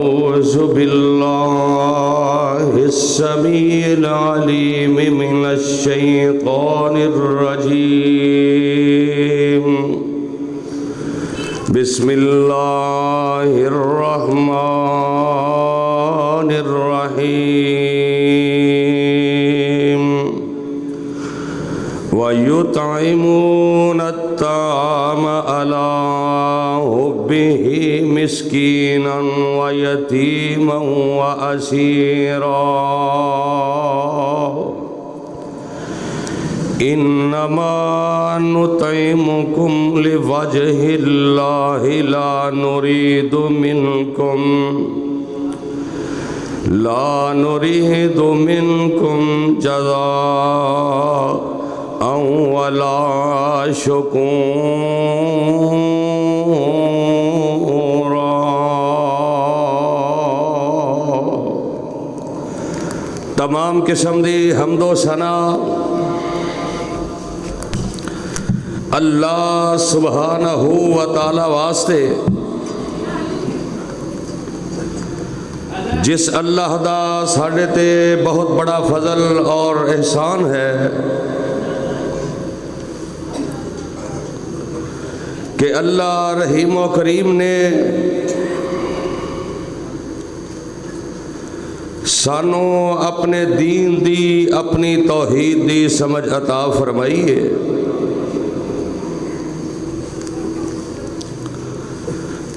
أعوذ بالله السميع العليم من الشيطان الرجيم. بسم الله الرحمن الرحيم. ويطعمون الطعام على حبه مسكينا ويتيما وأسيرا إنما نطعمكم لوجه الله لا نريد منكم جزاء ولا شكورا. तमाम किस्म दी हमदो सना अल्लाह सुबहानहू व तआला वास्ते, जिस अल्लाह दा साडे ते बहुत बड़ा फजल और एहसान है कि अल्लाह रहीम व करीम ने सानू अपने दीन दी अपनी तौहीद दी समझ अता फरमाई है।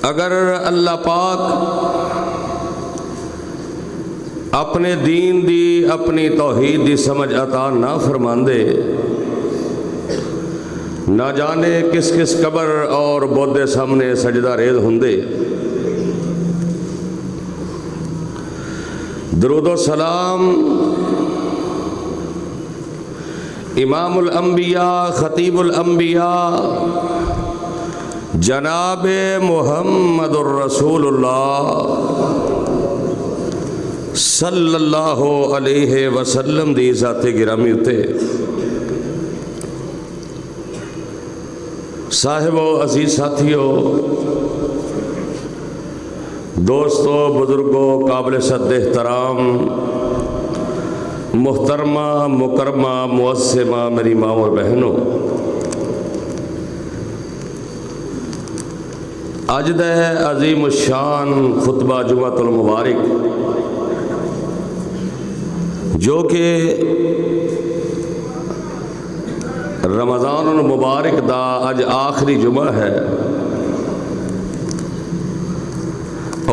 अगर अल्लाह पाक अपने दीन दी अपनी तौहीद दी समझ अता ना फरमांदे, ना जाने किस किस कबर और बौद्धे सामने सजदा रेज होंदे। दरूद व सलाम इमामुल अंबिया खतीबुल अंबिया जनाब मुहम्मदुर रसूलुल्लाह सल्लल्लाहु अलैहि वसल्लम दी ज़ाते गिरामी उते साहिबो अजीज साथियों, दोस्तों, बुजुर्गों, काबिल सद एहतराम मुहतरमा मुकरमा मुअस्सिमा मेरी माँ और बहनों, अज दा अजीम शान खुतबा जुमातुल मुबारक जो कि रमज़ानुल मुबारक दा अज आखिरी जुमा है,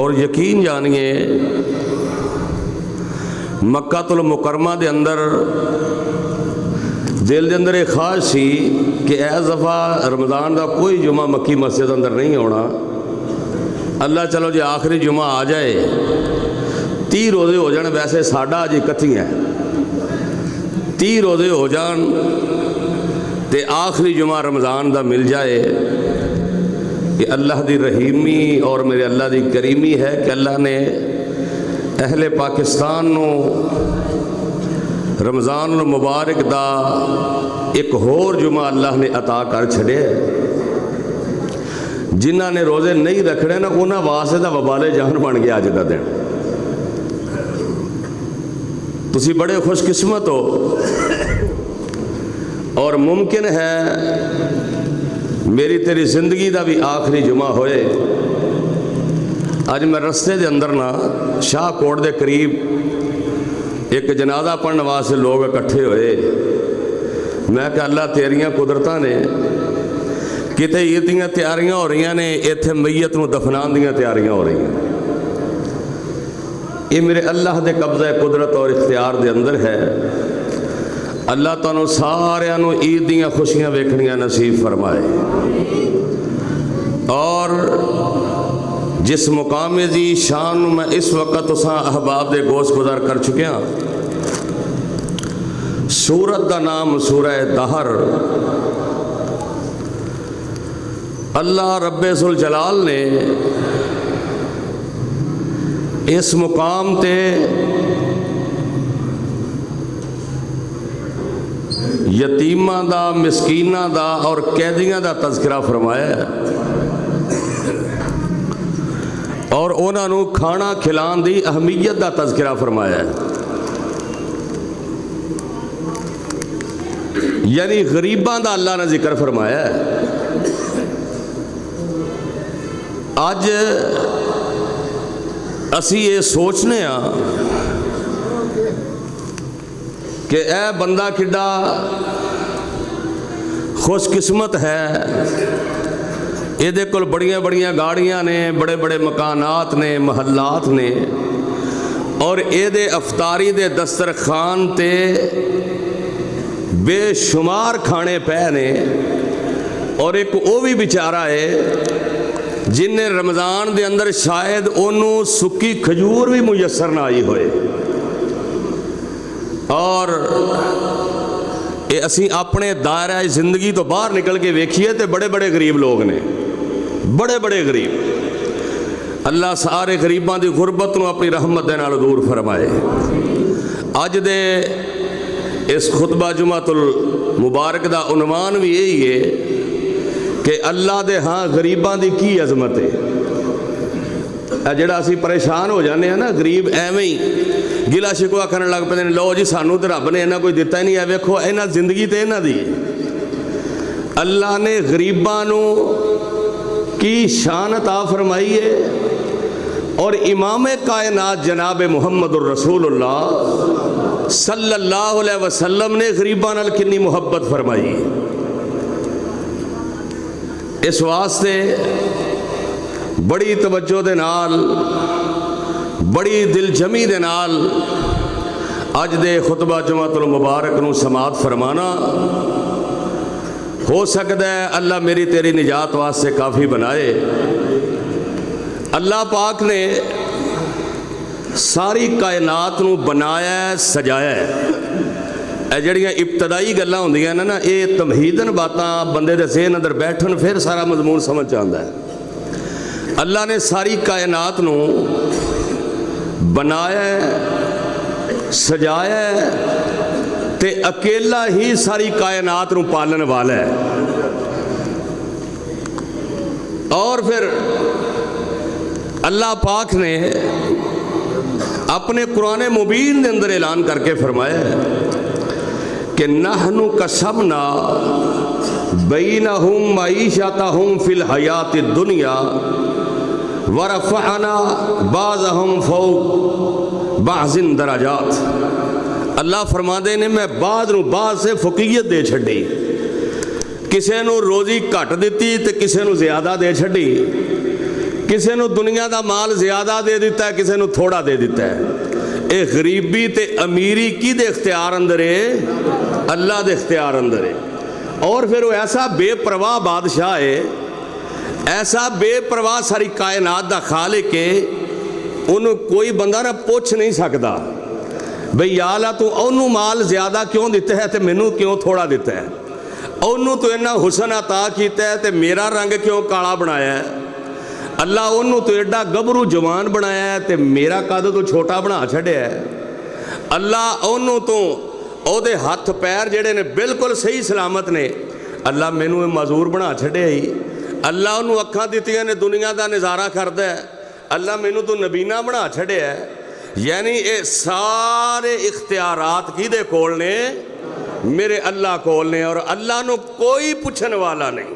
और यकीन जानिए मक्कातुल मुकरमा दे अंदर दिल दे अंदर एक ख्वाहिश सी कि इस दफ़ा रमज़ान का कोई जुमा मक्की मस्जिद अंदर नहीं होना। अल्लाह चलो जी आखिरी जुमा आ जाए, 30 रोज़े हो जाए। वैसे साढ़ा अज 31 है, 30 रोज़े हो जान ते आखिरी जुमा रमज़ान का मिल जाए। कि अल्लाह दी रहीमी और मेरे अल्लाह दी करीमी है कि अल्लाह ने अहले पाकिस्तान नू रमज़ानुल मुबारक दा एक होर जुमा अल्लाह ने अता कर छड़े। जिन्हां ने रोज़े नहीं रखने ना उन्हां वास्ते दा वबाले जान बन गया अज दा दिन। तुसी बड़े खुशकिस्मत हो और मुमकिन है मेरी तेरी जिंदगी का भी आखिरी जुमा होए। अज मैं रस्ते दे अंदर ना शाहकोट के करीब एक जनाजा पढ़ने वास्ते लोग इकट्ठे होए। मैं कहा अल्लाह तेरियां कुदरतां ने किते ईद दीयां तैयारियां हो रही ने, इत्थे मैयत नूं दफनाण दीयां तैयारियां हो रही। ये मेरे अल्लाह के कब्ज़े कुदरत और इख्तियार के अंदर है। अल्लाह तुहानू सारियां नू ईद दीयां खुशियां वेखणियां नसीब फरमाए। और जिस मुकामे दी शान मैं इस वक्त तुसां अहबाब दे गोश गुजार कर चुकिया, सूरत का नाम सूरह दहर। अल्लाह रब्बे जुल जलाल ने इस मुकाम ते यतीमा दा, मिसकीना दा और कैदियां दा तज़किरा फरमाया। और उन्होंने खाना खिलाने की अहमियत का तज़किरा फरमाया है। यानी गरीबों का अल्लाह ने जिक्र फरमाया है। अज असी ये सोचने कि यह बंदा किड्डा खुशकिस्मत है, ये कोल बड़ियां बड़ियां गाड़ियां ने, बड़े बड़े मकानात ने, महल्लात ने, और ये अफतारी दे दस्तरखान ते बेशुमार खाने पे ने। और एक वो भी बेचारा है जिन्हें रमज़ान दे अंदर शायद उन्होंने सुक्की खजूर भी मुयसर ना आई होए। और ये असी अपने दायरा जिंदगी तो बाहर निकल के वेखिए तो बड़े बड़े गरीब लोग ने, बड़े बड़े गरीब। अल्लाह सारे गरीबों की गुरबत को अपनी रहमत दे नाल दूर फरमाए। अज दे इस खुतबा जुमातुल मुबारक का उन्वान भी यही है कि अल्लाह दे हाँ गरीबों की की अजमत है। जोड़ा असी परेशान हो जाने ना, गरीब एवं ही गिला शिकवा करने लग पे, लो जी सानू तो रब ने इन्ना कोई दिता ही नहीं है। वेखो इन्ना जिंदगी तो इन्हों की अल्लाह ने गरीबों की शान अता फरमाई है। और इमाम कायनात जनाब मुहम्मदुर रसूलुल्लाह सल्लल्लाहु अलैहि वसल्लम ने गरीबों नाल कितनी मुहब्बत फरमाई। इस वास्ते बड़ी तवज्जो दे नाल, बड़ी दिलजमी दे नाल अज दे खुतबा जुमातुल मुबारक नूं समात फरमाना हो सकता है अल्लाह मेरी तेरी निजात वास्ते काफ़ी बनाए। अल्लाह पाक ने सारी कायनात नूं बनाया सजाया है। जड़ियाँ इब्तदाई गल्लां होंदियां ने ना, ये तमहीदन बातां बंदे दे ज़हन अंदर बैठन फिर सारा मजमून समझ आता है। अल्लाह ने सारी कायनात नूं बनाया सजाया ते अकेला ही सारी कायनात नूं पालन वाला है। और फिर अल्लाह पाक ने अपने कुरान मुबीन के अंदर ऐलान करके फरमाया कि नहनु कसमना बैनहुम मईशतहुम फिल हयाति दुनिया वरफ़अना बाज़हुम फ़ौक़ बाज़िन दराजात। अल्लाह फरमाते ने मैं बाज़ नूं बाज़ से फ़ुक़ीयत दे छड्डी, किसी नूं रोज़ी घट दिती ते किसी नूं ज़्यादा दे छड्डी, किसी नूं दुनिया का माल ज़्यादा दे दिता है, किसी नूं थोड़ा दे दिता है। ये गरीबी ते अमीरी किहदे इख्तियार अंदर है? अल्लाह दे इख्तियार अंदर है। और फिर वो ऐसा बेपरवाह बादशाह है, ऐसा बेपरवाह सारी कायनात का खालिक है, उन्होंने कोई बंदा ना पुछ नहीं सकता बई या अल्लाह तू उन्होंने माल ज़्यादा क्यों दिता है तो मैनू क्यों थोड़ा दिता है, उन्होंने तो इन्ना हुसन अता किया है तो मेरा रंग क्यों काला बनाया है, अल्लाह उन्होंने तो एडा गभरू जवान बनाया है तो मेरा कद तो छोटा बना छड़िया है, अल्लाह उन्होंने तो ਉਹਦੇ हथ पैर ਜਿਹੜੇ ने बिल्कुल सही सलामत ने, अल्लाह मैनू मजूर बना छड़िया ही, अल्लाह उन्होंने अखां दित्तियां ने दुनिया का नज़ारा करदा है, अल्लाह मैनू तो नबीना बना छड़िया है। यानी ये सारे इख्तियारात किहदे कोल ने? मेरे अल्लाह कोल ने। और अल्लाह नू कोई पुछन वाला नहीं,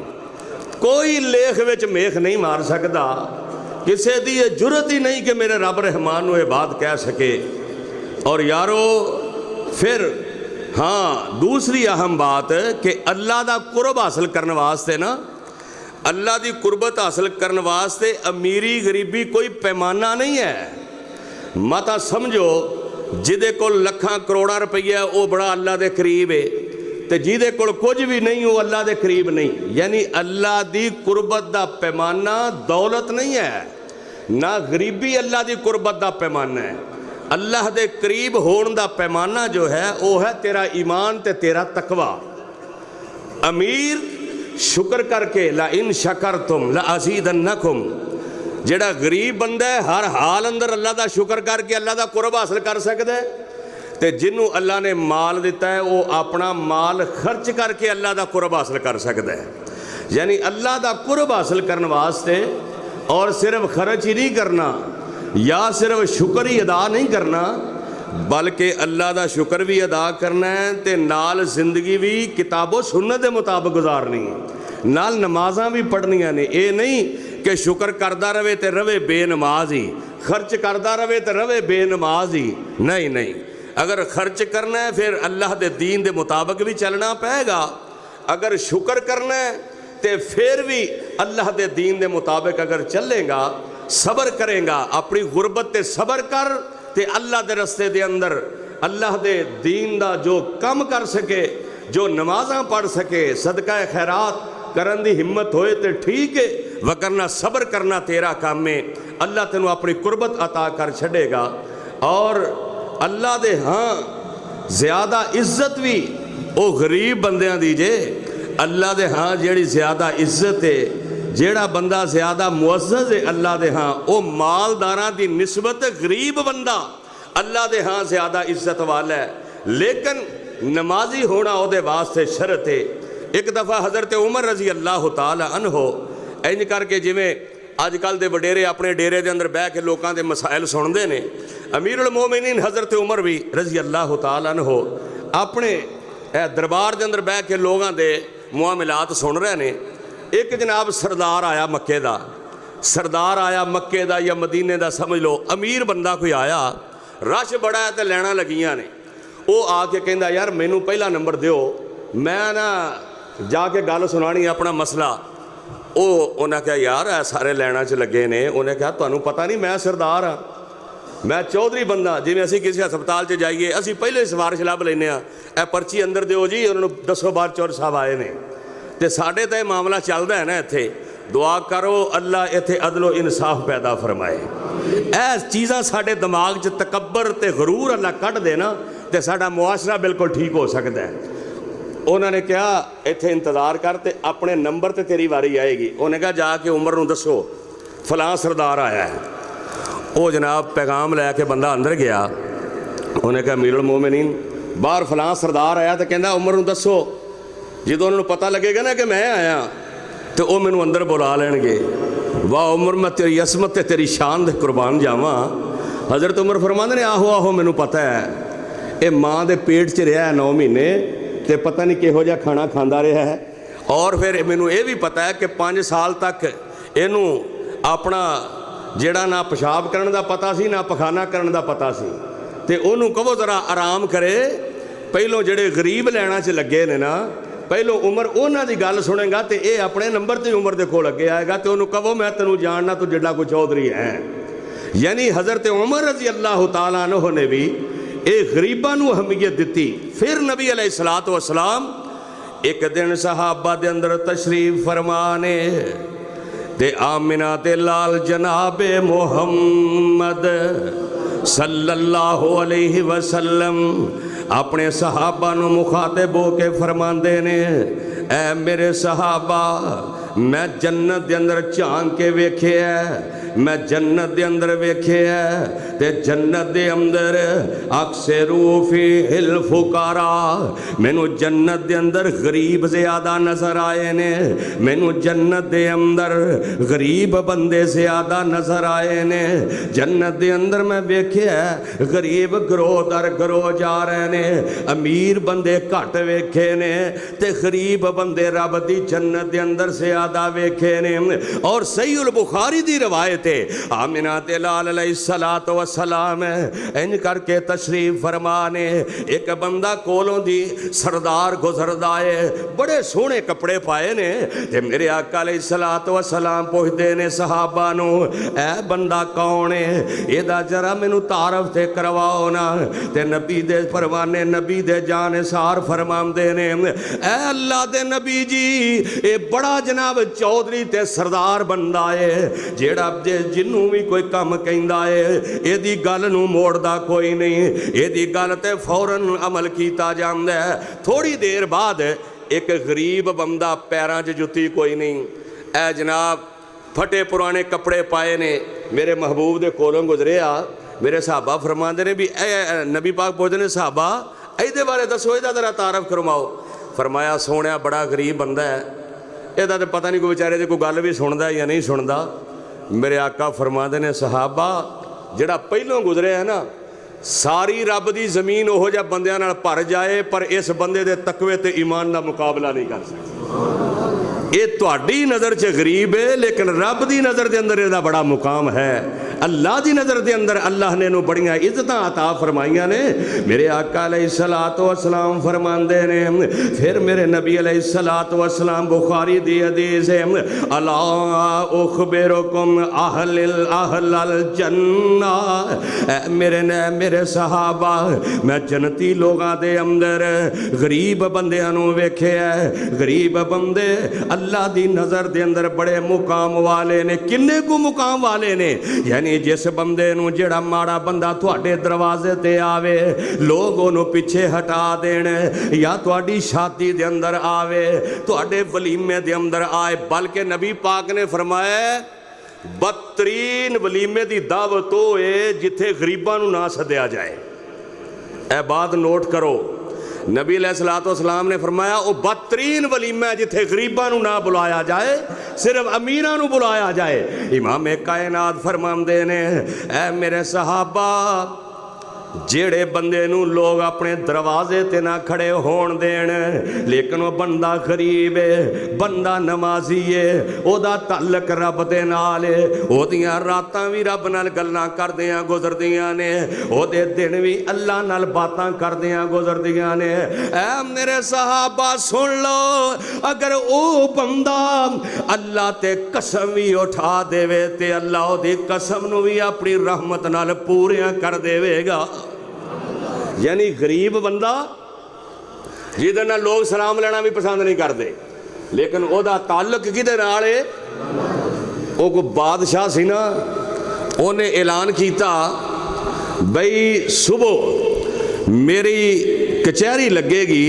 कोई लेख विच मेख नहीं मार सकता, किसी की ये जुरत ही नहीं कि मेरे रब रहमान नू ये बात कह सके। और यारो फिर हाँ दूसरी अहम बात कि अल्लाह का कुरब हासिल करने वास्ते ना, अल्लाह की कुर्बत हासिल करने वास्ते अमीरी गरीबी कोई पैमाना नहीं है। मता समझो जिदे कोल लखां करोड़ा रुपया वो बड़ा अल्लाह के करीब है, तो जिदे कोल कुछ भी नहीं वो अल्लाह के करीब नहीं। यानी अल्लाह की कुर्बत का पैमाना दौलत नहीं है, ना गरीबी अल्लाह की कुर्बत का पैमाना है। अल्लाह के करीब होने का पैमाना जो है वह है तेरा ईमान ते तेरा तकवा। अमीर शुक्र करके ला इन शकर तुम ला अज़ीदन्नकुम, जेड़ा गरीब बंदा है हर हाल अंदर अल्लाह का शुक्र करके अल्लाह का कुरब हासिल कर सकता है, तो जिन्हों अल्लाह ने माल दिता है वो अपना माल खर्च करके अल्लाह का कुरब हासिल कर सकता है। यानी अल्लाह का कुरब हासिल करने वास्ते और सिर्फ खर्च ही नहीं करना या सिर्फ शुक्र ही अदा नहीं करना, बल्कि अल्लाह का शुक्र भी अदा करना है ते नाल जिंदगी भी किताबो सुन्नत के मुताबिक गुजारनी है, नाल नमाज़ां भी पढ़नियां ने। ये नहीं कि शुक्र करता रहे तो रवे बेनमाज ही, खर्च करता रहे तो रवे बेनमाज ही। नहीं नहीं, अगर खर्च करना है फिर अल्लाह के दीन के मुताबिक भी चलना पेगा, अगर शुक्र करना है तो फिर भी अल्लाह के दीन के मुताबिक अगर चलेगा, सबर करेगा, अपनी गुरबत ते सबर कर ते अल्लाह के रस्ते के अंदर अल्लाह के दीन का जो कम कर सके, जो नमाज़ां पढ़ सके, सदका खैरात करन दी हिम्मत होए तो ठीक है, वरना सबर करना तेरा काम है। अल्लाह तेनों अपनी कुर्बत अता कर छड़ेगा। और अल्लाह दे हाँ ज़्यादा इज्जत भी वो गरीब बंदियां दी जे। अल्लाह दे हाँ जेड़ी ज़्यादा इज्जत है, जेड़ा बंदा ज़्यादा मुअज़्ज़ज़ है अल्लाह दे हाँ, वो मालदारां दी निस्बत गरीब बंदा अल्लाह दे हाँ ज़्यादा इज्जत वाला है। लेकिन नमाजी होना उहदे वास्ते शर्त है। एक दफ़ा हज़रत उमर रजी अल्लाह तआला अन्हो इंज करके जिमें अजकल के वडेरे अपने डेरे के अंदर बह के लोगों के मसाइल सुनते हैं, अमीरुल मोमिनीन हज़रत उमर भी रजी अल्लाह तआला अन्हो अपने दरबार के अंदर बह के लोगों के मुआमलात सुन रहे हैं। एक जनाब सरदार आया मक्के का, सरदार आया मक्के का या मदीने का समझ लो, अमीर बंदा कोई आया, रश बड़ा है तो लैना लगियां ने। वो आके कहता यार मैनू पहला नंबर दिओ, मैं ना जाके गल सुनानी अपना मसला। उन्हें कहा यार ए सारे लैना च लगे ने। उन्हें कहा तुहानू पता नहीं मैं सरदार हाँ, मैं चौधरी बंदा। जिवें असीं किसी हस्पताल च जाइए असीं पहले सिफारिश लभ लैंदे आ, ए पर्ची अंदर दिओ जी, उन्होंने दसो बाहर चौर साहब आए ने। तो साढ़े तो यह मामला चलता है ना, इत्थे दुआ करो अल्लाह इत्थे अदलो इंसाफ पैदा फरमाए। ऐ चीज़ां साढ़े दिमाग च तकब्बर ते गरूर अल्लाह कढ़ दे ना, तो साडा मुआशरा बिल्कुल ठीक हो सकता है। उन्होंने कहा इत्थे इंतज़ार कर, ते अपने नंबर ते तेरी वारी आएगी। उन्हें कहा जाके उमर नूं दसो फलां सरदार आया है। वो जनाब पैगाम लैके बंदा अंदर गया। उन्हें कहा अमीरुल मोमिनीन बाहर फलां सरदार आया, तो कहना उमर नूं दसो। जो उन्होंने पता लगेगा ना कि मैं आया तो वह मैनू अंदर बुला लैणगे। वाह उमर मैं तेरी असमत ते तेरी शान दे कुर्बान जावा। हज़रत उमर फरमांदे ने आहो आहो मैनू पता है, ये माँ के पेट च रहा 9 महीने, तो पता नहीं किहो जिहा खाना खांदा रहा है। और फिर मैनू ये भी पता है कि 5 साल तक इनू अपना जेड़ा ना पेशाब करन दा पता सी ना पखाना करन दा पता सी। ते उन्होंने कहो ज़रा आराम करे, पहलों जेड़े गरीब लैना च लगे ने ना, पहलों उमर उन्हां दी गल सुनेगा तो ये अपने नंबर ते उमर दे कोल अगे आएगा। तो उन्होंने कहो मैं तेनों जानना, तू जेड़ा कोई चौधरी है। यानी हज़रत उमर रजी अल्लाह तआला अन्हु ने भी ये गरीबां नूं अहमियत दी। फिर नबी अलैहिस्सलातु वस्सलाम एक दिन सहाबा दे अंदर तशरीफ फरमाने ते आमिना ते लाल जनाबे मोहम्मद सल्लल्लाहु अलैहि वसल्लम अपने सहाबा नूं मुखातिब हो के फरमांदे ने, ऐ मेरे सहाबा मैं जन्नत दे अंदर झांक के वेख्या, मैं जन्नत दे अंदर वेख्या ते जन्नत दे अंदर अक्सरू फीहिल फुकारा, मैनू जन्नत दे अंदर गरीब ज़्यादा नज़र आए ने, मैनू जन्नत दे अंदर गरीब बंदे ज़्यादा नज़र आए ने। जन्नत दे अंदर मैं वेख्या गरीब गरोह दर गरोह जा रहे ने, अमीर बंदे घट वेखे ने ते गरीब बंदे रब दी जन्नत दे अंदर ज़्यादा वेखे ने। और सही उल बुखारी दी रवायत है, आमिना ते लाल अलैहिस्सलातु वस्सलाम इंज करके तशरीफ फरमाने, एक बंदा कोलों दी सरदार गुजरदा है, बड़े सोहने कपड़े पाए ने, ते मेरे आका अलैहिस्सलातु वस्सलाम पुछदे ने सहाबा नूं ऐ बंदा कौन है, एदा जरा मैनू तारफ ते करवाओ ना। ते नबी दे फरमाने नबी दे जानसार फरमांदे ने, ऐ अल्लाह दे नबी जी ये बड़ा जनाब चौधरी ते सरदार बंदा है, जेड़ा जिन्नू भी कोई कम कहंदा है एदी गल नूं मोड़दा कोई नहीं, एदी गल ते फौरन अमल कीता जांदा है। थोड़ी देर बाद एक गरीब बंदा पैरां 'च जुत्ती कोई नहीं, ऐ जनाब फटे पुराने कपड़े पाए ने, मेरे महबूब दे कोलों गुजरिया। मेरे सहाबा फरमांदे ने भी ए नबी पाक पुछदे ने सहाबा ਇਹਦੇ बारे दसो, ਇਹਦਾ जरा तारफ करवाओ। फरमाया सोहणिया बड़ा गरीब बंदा है, ਇਹਦਾ तो पता नहीं कोई बेचारे की कोई गल भी सुनता या नहीं सुनता। मेरे आका फरमाते ने सहाबा जिहड़ा पहलों गुजरिया है ना सारी रब की जमीन ओहो जिहा बंदियां नाल भर जाए पर इस बंदे दे तकवे ते ईमान का मुकाबला नहीं कर सकती। ये तुहाडी नज़र च गरीब है लेकिन रब की नज़र के अंदर इसदा बड़ा मुकाम है। अल्लाह की नज़र के अंदर अल्लाह ने इहनूं बड़ियां इज्जतां अता फरमाइयां ने। मेरे आका अलैहिस्सलातु वस्सलाम फरमांदे ने फिर मेरे नबी अलैहिस्सलातु वस्सलाम बुखारी दी हदीस है अला उखबिरुकुम अहलल जन्ना मेरे सहाबा मैं जन्नती लोगों के अंदर गरीब बंदियां नूं वेखिया। गरीब बंदे अल्लाह की नज़र के अंदर बड़े मुकाम वाले ने। किन्ने को मुकाम वाले ने यानी जिस बंदे नूं जेड़ा माड़ा बंदा तुहाडे दरवाजे ते आवे लोग उहनूं पिछे हटा देण या तुहाडी शादी दे अंदर आवे तुहाडे वलीमे दे अंदर आए बल्कि नबी पाक ने फरमाया बदतरीन वलीमे की दावत होए जिथे गरीबां नूं ना सद्या जाए। ए बात नोट करो नबी अलैहिस्सलातु वस्सलाम ने फरमाया वो बदतरीन वलीमा है जिथे गरीबां नूं ना बुलाया जाए सिर्फ अमीरां नूं बुलाया जाए। इमाम कायनात फरमांदे ने ऐ मेरे सहाबा जेड़े बंदे नूं लोग अपने दरवाजे ते ना खड़े होण देण लेकिन वह बंदा गरीब है बंदा नमाजी है ओदा ताल्लुक रब दे नाल है ओदियां रातां भी रब नाल गल्लां करदियां गुजरदियां ने ओदे दिन भी अल्लाह नाल बातां करदियां गुजरदियां ने। ऐ मेरे सहाबा सुन लो अगर ओ बंदा अल्लाह ते कसम भी उठा देवे ते अल्लाह ओदी कसम नूं भी अपनी रहमत नाल पूरियां कर देवेगा। यानी गरीब बंदा जिहदे नाल लोग सलाम लेना भी पसंद नहीं करते लेकिन ओदा ताल्लुक किहदे नाल है वो कोई बादशाह सी ना उन्हें ऐलान किया बई सुबह मेरी कचहरी लगेगी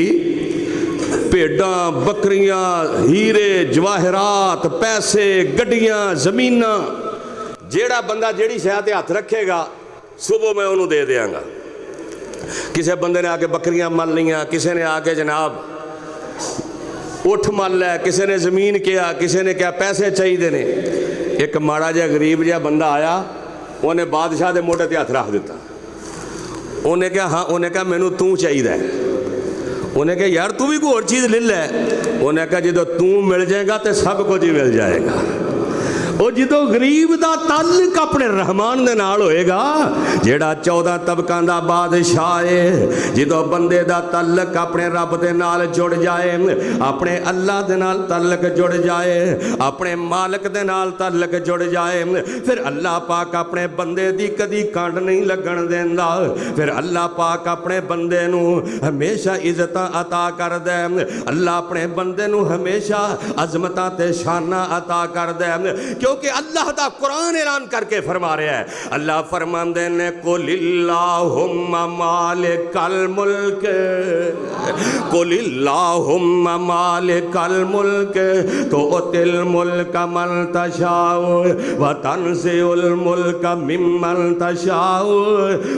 भेडां बकरियां हीरे जवाहरात पैसे गड्डियां जमीनां जेड़ा बंदा जेड़ी शै ते हथ रखेगा सुबह मैं उन्होंने दे देंगा। किसी बंदे ने आके बकरियां मल लिया किसी ने आके जनाब उठ मल है किसी ने जमीन किया किसी ने क्या पैसे चाहिए ने। एक माड़ा जिहा गरीब जिहा बंदा आया उन्हें बादशाह के मोढे ते हथ रख दिता। उन्हें कहा हाँ उन्हें कहा मैनू तू चाहिए। उन्हें कहा यार तू भी कोई होर चीज़ ले लै। उन्हें कहा जो तू मिल जाएगा तो सब कुछ ही मिल जाएगा। वो जो गरीब का ताल्लुक अपने रहमान दे नाल होएगा जेड़ा 14 तबकों का बादशाह है जो बंदे का ताल्लुक अपने रब दे नाल जुड़ जाए अपने अल्लाह दे नाल ताल्लुक जुड़ जाए अपने मालिक दे नाल ताल्लुक जुड़ जाए फिर अल्लाह पाक अपने बंदे दी कदी कंड नहीं लगन देंदा। फिर अल्लाह पाक अपने बंदे नूं हमेशा इज्जत अता कर दे। अल्लाह अपने बंदे नूं हमेशा अजमतां ते शाना अता कर दे क्योंकि अल्लाह दा कुरान ऐलान करके फरमा रहा है। अल्लाह फरमांदे ने कुलिल्लाहुम्मा मालिकल मुल्क कुलिल्लाहुम्मा मालिकल मुल्क तुतिल मुल्क मन तशाउ व तनज़िउल मुल्क मिम्मन तशाउ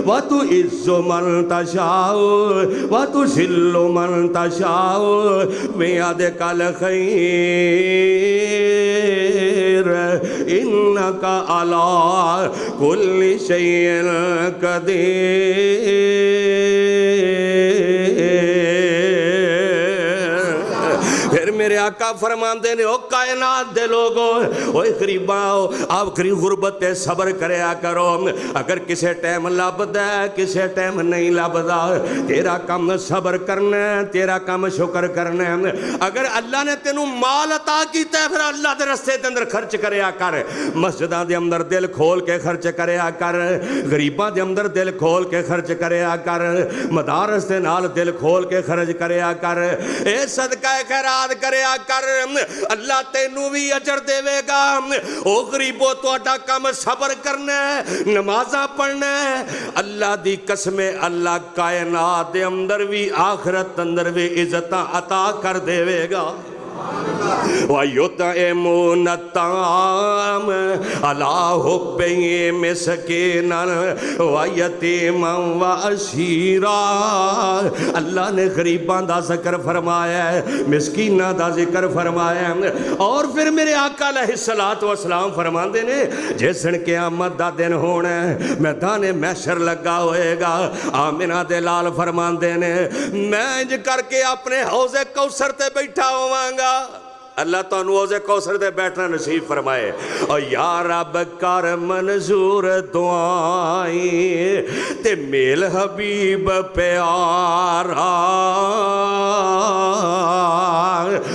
व तुइज़्ज़ु मन तशाउ व तुज़िल्लु मन तशाउ बियदिकल खैर इन्नका अला कुल्लि शैइन कदीर। फिर मेरे आका फरमाते ने ओ कायनात दे लोगो ओए गरीबा आखिरी गुरबत ते सबर करया करो। अगर किसे टाइम लभदा किसे टाइम नहीं लभदा तेरा काम सबर करना तेरा काम शुक्र करना। अगर अल्लाह ने तेनू माल अता कीता फिर अल्लाह के रस्ते के अंदर खर्च करया कर। मस्जिदां दे अंदर दिल खोल के खर्च करया कर गरीबां दे अंदर दिल खोल के खर्च करया कर मदारस दे नाल दिल खोल के खर्च करया कर। ए सदका खैरात करया कर अल्लाह तेनू भी अजर देवेगा। ओ गरीबो तुहाडा काम सबर करना नमाज़ां पढ़ना अल्लाह दी कसम अल्लाह कायनात दे अंदर भी आखिरत अंदर भी इज्जत अता कर देवेगा। वयुतइमून ताम अला हुब्बिही मिस्कीनन व यतीमन व असीरा। अल्लाह ने गरीबां दा जिक्र फरमाया है, मिस्कीनां दा जिक्र फरमाया है। और फिर मेरे आका अलैहिस्सलातु वस्सलाम फरमाते ने जिस दिन क़यामत दा दिन होना है, मैदान महशर लगा होएगा, आमिना दे लाल फरमाते ने मैं इंज करके अपने हौज़े कौसर ते बैठा होवांगा। अल्लाह तुहानू हौज़े कौसर ते बैठना नसीब फरमाए। और या रब कर मंजूर दुआई ते मेल हबीब प्यारा।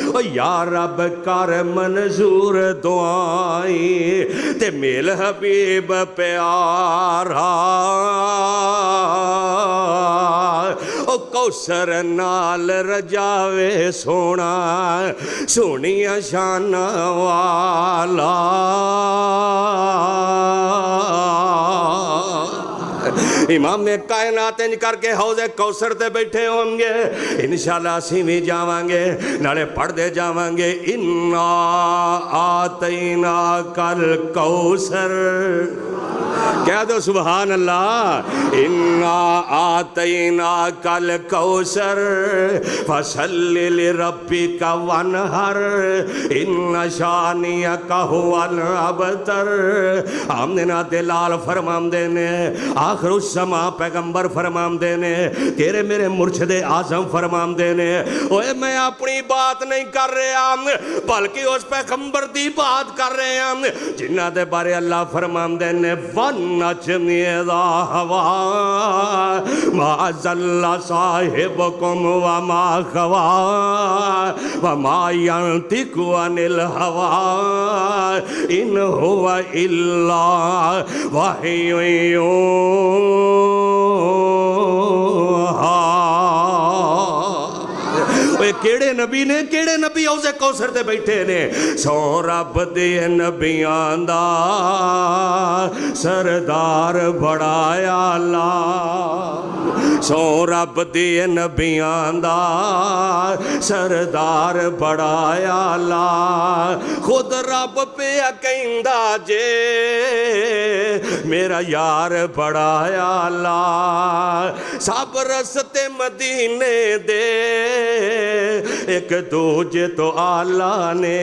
ओ या रब कर मंजूर दुआई ते मेल हबीब प्यारा। ओ कौसर नाल रजावे सोना सोनिया शाना वाला। इमाम कायनात इंज करके हौज़े कौसर ते बैठे होंगे, इंशाअल्लाह असीं भी जावांगे, नाले पढ़ते जावांगे इन्ना आतैना कल कौसर। कह दो सुभान अल्लाह। इन्ना आतैना कल कौसर फसल्लि लिरब्बिका वनहर इन्ना शानियका हुवल अबतर। आमना दे लाल फरमांदे ने, आखिरुस्समा पैगंबर फरमांदे ने, तेरे मेरे मुर्शिदे आज़म फरमांदे ने ओए मैं अपनी बात नहीं कर रहा बल्कि उस पैगंबर दी बात कर रहा जिन्हां दे बारे अल्लाह फरमांदे ने नजमी हवा मा ज़ल्ला साहिबुकुम व मा गवा व मा यंतिकु अनिल हवा इन हुवा इल्ला वहयुन यूहा। केड़े नबी ने, केड़े नबी हौज़े कौसर ते बैठे ने? सौ रब दे नबियां दा सरदार बड़ाया ला। सौ रब दे नबियां दा सरदार बड़ाया ला। खुद रब पे कहंदा जे मेरा यार बड़ाया ला। सब रस्ते मदीने दे एक दूजे तो आला ने,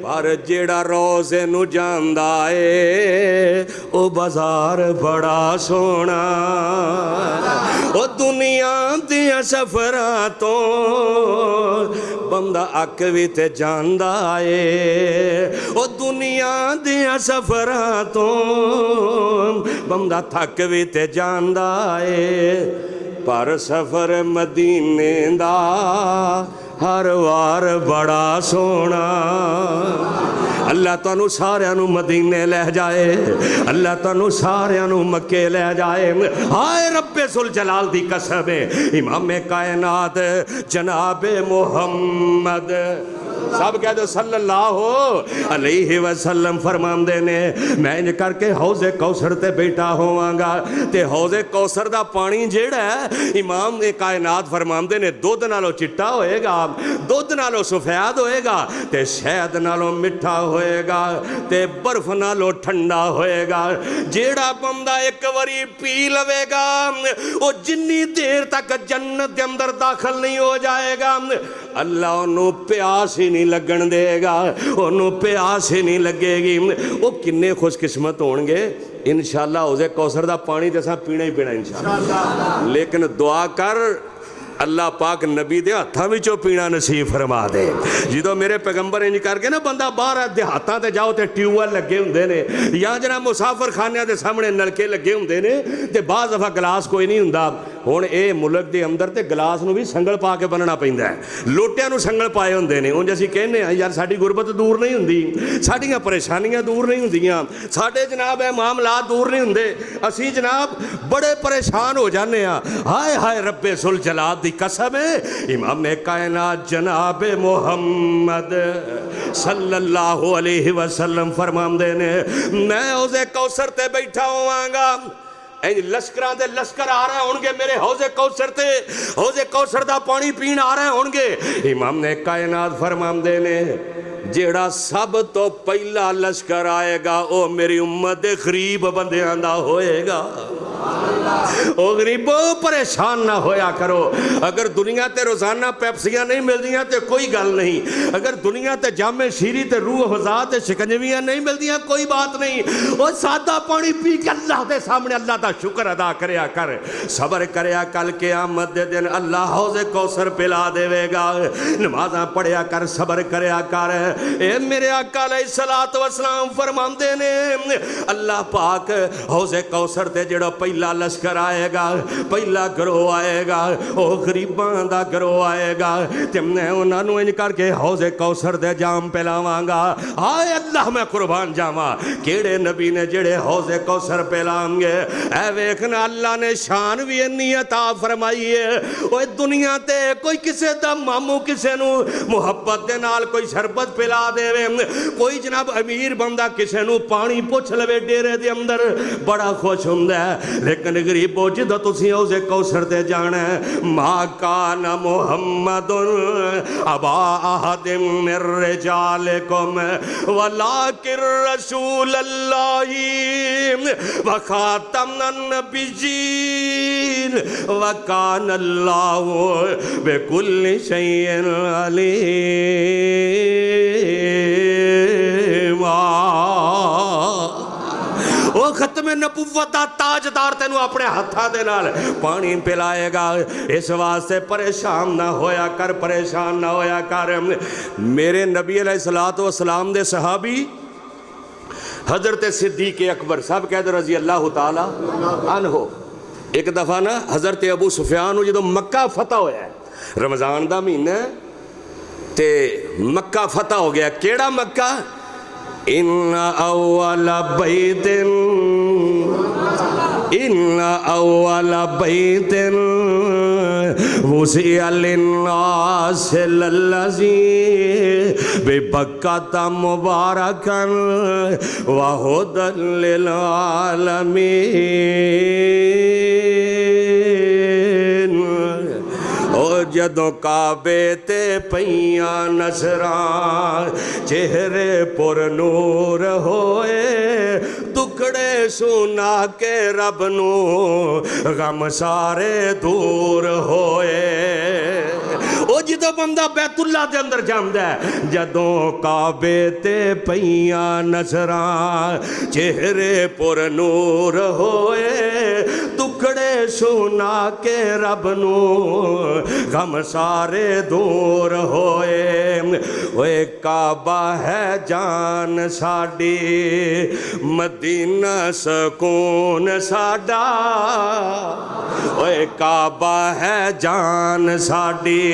पर जेड़ा रोज़े नू जांदा ए ओ बाजार बड़ा सोना। ओ दुनिया दियां सफरां तो बंदा अक भी ते जांदा ए। ओ दुनिया दियां सफरां तो बंदा थक भी ते जांदा ए। पर सफर मदीने दा हर वार बड़ा सोना। अल्लाह तुहानू सारियां नू मदीने लै जाए, अल्लाह तुहानू सारियां नू मक्के लै जाए। हाय रब्बे सुल जलाल दी कसम है। इमाम कायनात जनाबे मोहम्मद सब कह दो सल्लल्लाहु अलैहि वसल्लम फरमांदे ने मैं इंज करके हौज़े कौसर ते बैठा होवांगा ते हौज़े कौसर दा पानी जेड़ा है इमाम कायनात फरमांदे ने दुध नालों चिट्टा होएगा, दुध नालों सफेद होएगा ते शहद नालों मिठा होएगा ते बर्फ नालों ठंडा होएगा। जेड़ा बंदा एक बारी पी लवेगा वो जिन्नी देर तक जन्नत के अंदर दाखिल नहीं हो जाएगा अल्लाह उन्होंने प्यास ही नहीं लगन देगा, उन्होंने प्यास ही नहीं लगेगी। वो किन्ने खुशकिस्मत होंगे इंशाअल्लाह हौज़े कौसर का पानी तो असां पीना ही पीना इंशाअल्लाह। लेकिन दुआ कर अल्लाह पाक नबी दे हत्थां विचों पीना नसीब फरमा दे। जो मेरे पैगंबर इंज करके ना बंदा बाहर देहातां ते जाओ तो ट्यूबवैल लगे होंदे ने या जना मुसाफर खानियां दे सामने नलके लगे होंदे ने ते बाज़ दफ़ा गिलास कोई नहीं हुंदा। हुण ये मुल्क के अंदर तो गिलास नूं भी संगल पा के बनना पैंदा है, लोटियां नूं संगल पाए होंदे ने। उंज असीं कहने यार साडी गुरबत दूर नहीं हुंदी, साडीआं परेशानियां दूर नहीं हुंदियां, साडे जनाब ये मामलात दूर नहीं हुंदे, असीं जनाब बड़े परेशान हो जाने आ। हाय हाय रब्बे सुल जलाल दी कसम है इमाम कायनात जनाब मोहम्मद सल्लल्लाहु अलैहि वसल्लम फरमांदे ने मैं हौज़े कौसर ते बैठा होवांगा इंज लश्करां दे लश्कर आ रहे होंगे मेरे हौजे कौसर ते, हौजे कौसर दा पानी पीण आ रहे होंगे। इमाम ने कायनात फरमांदे ने जेड़ा सब तो पहला लश्कर आएगा वो मेरी उम्मत दे गरीब बंदियां दा होएगा। ओ गरीबो परेशान ना होया करो। अगर दुनिया ते रोजाना पैप्सियां नहीं मिलदियां ते कोई गल नहीं, अगर दुनिया ते जामे शीरी ते रूह अफ़ज़ा ते शिकंजवियां नहीं मिलदियां कोई बात नहीं। ओ सादा पानी पी के अल्लाह दे सामने अल्लाह दा शुक्र अदा करया कर, सबर करया। कल क़यामत दे दिन अल्लाह हौज़े कौसर पिला देवेगा। नमाज़ां पढ़िया कर, सबर करया कर। ए मेरे आका अलैहिस्सलातु वस्सलाम फरमांदे ने अल्लाह पाक हौज़े कौसर ते जेड़ा पहला लश्कर आएगा, पहला गिरोह आएगा, वह गरीबां दा गिरोह आएगा ते मैं उन्होंने इंज करके हौज़े कौसर दे जाम पिलावांगा। हाय अल्लाह मैं कुर्बान जावा, केड़े नबी ने जेड़े हौज़े कौसर पिलाएंगे। ऐ वेखना अल्लाह ने शान भी इन्नी अता फरमाई है। ओए दुनिया ते कोई किसे दा मामू किसे नू मुहब्बत दे नाल कोई शरबत पिला देवे, कोई जनाब अमीर बंदा किसे नू पानी पुछ लवे डेरे दे अंदर बड़ा खुश हुंदा है। लेकिन गरीबो जिद्दां तुसीं हौज़े कौसर ते जाना है, मा काना मुहम्मदुन अबा अहदिम मिर रिजालिकुम वलाकिन रसूलल्लाहि व खातमुन नबिय्यीन व कानल्लाहु बिकुल्लि शैइन अलीम। वो खत्म नबुव्वत दा ताजदार तेनू अपने हत्थां दे नाल पानी पिलाएगा। इस वास्ते परेशान ना होया कर, परेशान ना होया कर। मेरे नबी अलैहिस्सलातु वस्सलाम दे सहाबी हजरत सिद्दीक़ अकबर साहब कहते रज़ी अल्लाह ताला अन्हो, एक दफ़ा ना हजरत अबू सुफियान जो मक्का फतह होया, रमज़ान का महीना ते मक्का फतह हो गया। केड़ा मक्का? इन्ना अव्वला बैतिन, इन्ना अव्वला बैतिन वुसिअ लिन्नास लल्लज़ी बिबक्कता मुबारकन व हुदन लिल आलमीन। जदों काबे ते पईयां नज़रां चेहरे पुर नूर होए, दुखड़े सुना के रब नू गम सारे दूर होए। ओ जदों बंदा बैतुल्ला दे अंदर जांदा है, जदों काबे ते पईयां नज़रां चेहरे पुर नूर होए, दुखड़े सुना के रब नू गम सारे दूर होए। ओए काबा है जान साडी, मदीना सकून साडा। ओए काबा है जान साडी,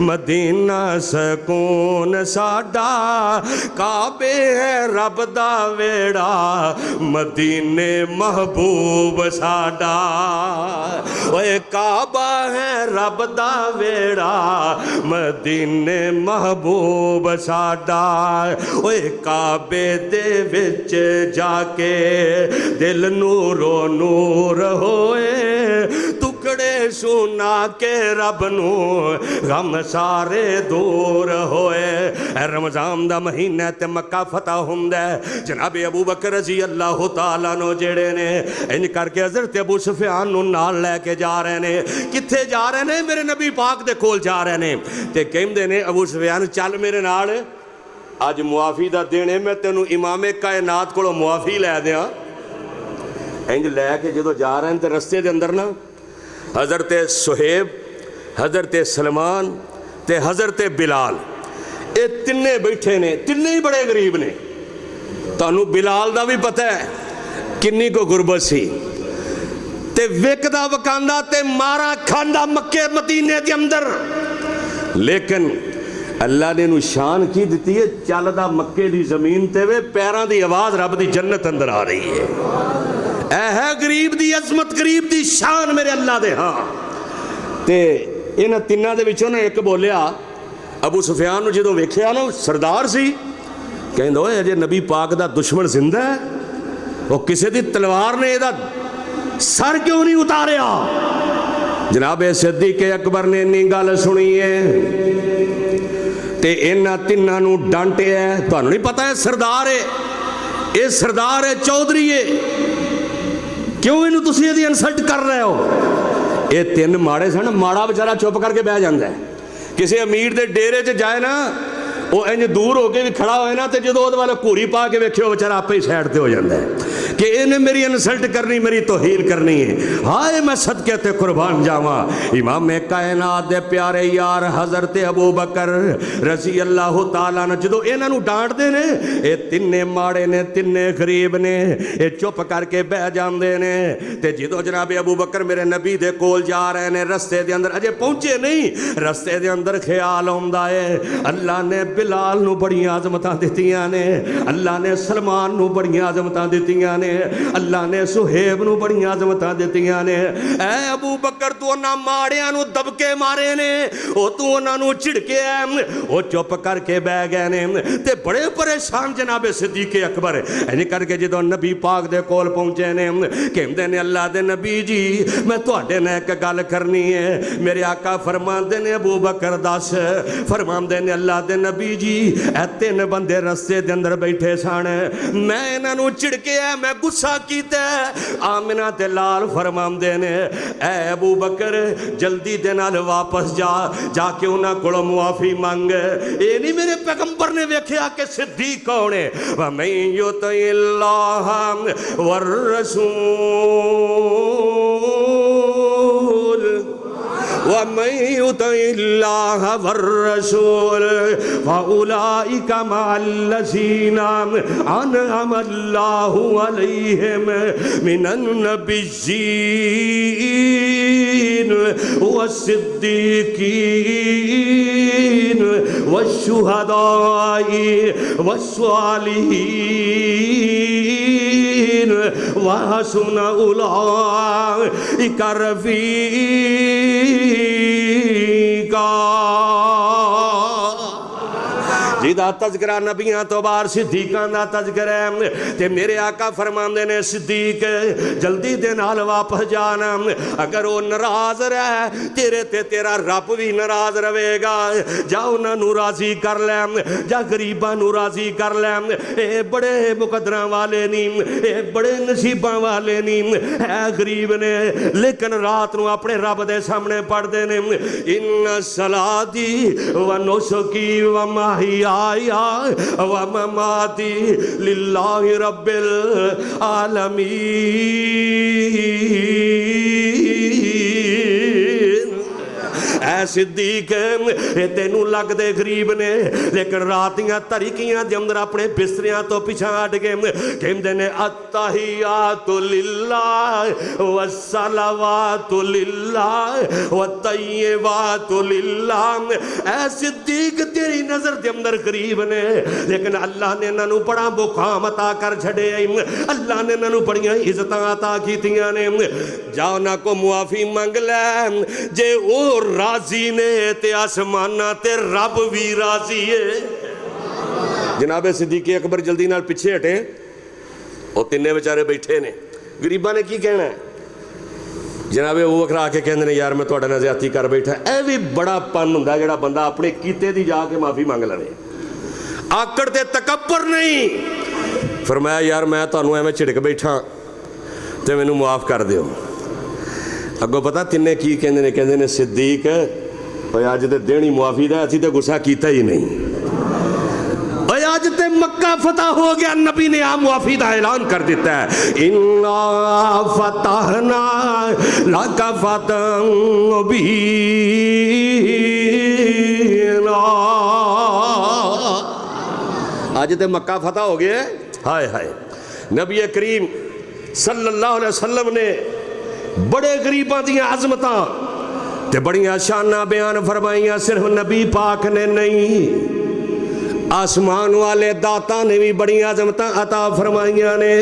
मदीना सकून साडा। काबे है रब दा वेड़ा, मदीने महबूब साडा। ओए काबा है रब दा वेड़ा, मदीने महबूब साडा। ओए काबे दे विच जाके दिल नूरो नूर होए, टुकड़े सुना के रब नू गम सारे दूर होए। रमज़ान दा महीना ते मक्का फतह हुंदा है। जनाब अबू बकर रज़ी अल्लाह तआला नो जेड़े ने इंज करके हज़रत अबू सुफियान नू नाल लैके जा रहे ने। कित्थे जा रहे ने? मेरे नबी पाक दे कोल जा रहे ने ते कहंदे ने अबू सुफियान चल मेरे नाल, अज मुआफ़ी दा दिन है, मैं तेनू इमामे कायनात कोलों मुआफ़ी लै दियां। इंज लैके जदों जा रहे हैं तो रस्ते दे अंदर ना हज़रत सुहेब, हज़रत सलमान ते हज़रत बिलाल, ये तिन्ने बैठे ने, तिन्ने ही बड़े गरीब ने। तुहानू बिलाल दा भी पता है किन्नी को गुरबत सी, ते विकदा वकांदा ते मारा खांदा मक्के मदीने के अंदर। लेकिन अल्लाह ने नू शान की दी है, चलदा मक्के की जमीन ते वे पैरों की आवाज़ रब की जन्नत अंदर आ रही है। ऐ है गरीब दी अजमत, गरीब दी शान मेरे अल्लाह दे। हाँ ते इन्हां तिन्नां दे विचों ने एक बोलिया, अबू सुफियान जो वेख्या ना सरदार सी, कहंदा ओए अजे नबी पाक दा दुश्मन जिंदा है, वो किसी दी तलवार ने इहदा सर क्यों नहीं उतारिया? जनाबे सिद्दीक अकबर ने इन्नी गल सुनी है ते इन्हां तिन्हां नूं डांटिया। तुहानूं नहीं पता है सरदार है, ये सरदार है, चौधरी है, क्यों इनू तुसीं इहदी इंसल्ट कर रहे हो? ये तीन माड़े सन, माड़ा बेचारा चुप करके बह जाता है। किसी अमीर के डेरे च जाए ना, वो इंज दूर होके भी खड़ा होए ना, तो जो वो वाले घूरी पा के वेखे बेचारा आपे ही साइड पर हो जाता है कि इन्हें मेरी इंसल्ट करनी, मेरी तौहीन करनी है। हाय मैं सदके ते कुर्बान जावा। इमाम कायनात दे प्यारे यार हज़रत अबू बकर रज़ी अल्लाह तआला ने जो इन्हों डांटते ने, ये तिन्ने माड़े ने, तिन्ने गरीब ने, ये चुप करके बह जाते ने। ते जो जनाब अबू बकर मेरे नबी दे कोल जा रहे हैं, रस्ते दे अंदर अजे पहुंचे नहीं, रस्ते दे अंदर ख्याल आउंदा है अल्लाह ने बिलाल नूं बड़ियां आज़मतां दित्तियां ने, अल्लाह ने सलमान नूं बड़ियां आज़मतां दित्तियां ने, अल्लाह ने सुहेब नूं बड़ियां आज़मतां दित्तियां ने। ऐ अबू बकर तू उन्हां माड़ियां नूं दबके मारे ने, ओ तू उन्हां नूं झिड़के, ओ चुप करके बह गए ने। ते बड़े परेशान जनाबे सिद्दीक अकबर इंज करके जो नबी पाक दे कोल पहुंचे ने, कहंदे ने अल्लाह दे नबी जी मैं तुहाडे नाल एक गल करनी है। मेरे आका फरमांदे ने अबू बकर दस, फरमांदे ने अल्लाह दे नबी जी ए तीन बंदे रस्ते दे अंदर बैठे सन, मैं इन्हां नूं झिड़के, मैं गुस्सा कीता। आमिना ते लाल फरमांदे ने ऐ अबू बकर जल्दी दे नाल वापस जा, जाके उन्हां कोलों मुआफ़ी मंग। ये नहीं मेरे पैगंबर ने वेख्या कि सिद्दीक कौन है। व मैं युतिल्लाह वर रसूल वमन युतिल्लाह वर्रसूल फउलाइका मअल्लज़ीना अनअमल्लाहु अलैहिम मिनन नबिय्यीन वस्सिद्दीकीन वश्शुहदाई वस्सालिहीन व हसुन उलाइका रफ़ीका। जिदा तज़किरा नबियां तो बाहर सिद्दीकां दा तज़किरा है। ते मेरे आका फरमांदे ने सिद्दीक जल्दी दे नाल वापस जाना, अगर वो नाराज रहे तेरे ते तेरा रब भी नाराज रहेगा। जा उन्हां नूं राजी कर लै, जा गरीबां नूं राजी कर लै। ये बड़े मुकद्दरां वाले नहीं, ये बड़े नसीबां वाले नहीं, है गरीब ने लेकिन रात नूं अपने रब दे सामने पढ़दे ने इन्ना सलाती व नुसकी व माहिया व ममाती लिल्लाहि रब्बिल आलमीन। ऐ सिद्दीक तेनू लगदे गरीब ने, लेकिन रातियां तरीकियां दे अंदर अपने बिस्तरियां तो पिछा हट गए। कहंदे ने अत्तहियातु लिल्लाह वस्सलावातु लिल्लाह वत्तय्यिबातु लिल्लाह। ऐ सिद्दीक तेरी नजर दे अंदर गरीब ने, लेकिन अल्लाह ने इन्हां नूं बड़ा मुकाम अता कर छड़े, अल्लाह ने इन्हां नूं बड़ियां इज्जतां अता कीतियां ने। जा उन्हां को मुआफी मंग लै, जे ओ राजी ने ते आसमाना ते रब भी राजी है। जनाबे सिद्दीक अकबर जल्दी नाल पिछे हटे, वो तिन्ने बेचारे बैठे ने, गरीबां ने की कहना है। जनाबे वो बखरा आके कहते हैं यार मैं तुहाडे नाल ज़्यादती कर बैठा। यह भी बड़ा पन हुंदा जिहड़ा बंदा अपने कीते दी जाके माफ़ी मंग लवे, आकड़ ते तकब्बर नहीं। फरमाया यार मैं तुहानूं एवें झिड़क बैठा ते मैनूं मुआफ़ कर दिओ। अगों पता तिन्ने की कहंदे ने, कहंदे ने सिद्दीक अज तो दिन ही मुआफ़ी दा, असीं तो गुस्सा कीता ही नहीं। अज ते मक्का फतह हो गया, नबी ने आ मुआफ़ी का ऐलान कर दिता है। इन्ना फतहना लका फतहन मुबीना। आज ते मक्का फतह हो गया। हाय हाय नबी करीम सल्लल्लाहु अलैहि वसल्लम ने बड़े गरीबां दियां अज़मतां ते बड़ियां शानां बयान फरमाइयां। सिर्फ नबी पाक ने नहीं, आसमान वाले दाता ने भी बड़ी अज़मतां अता फरमाइयां ने।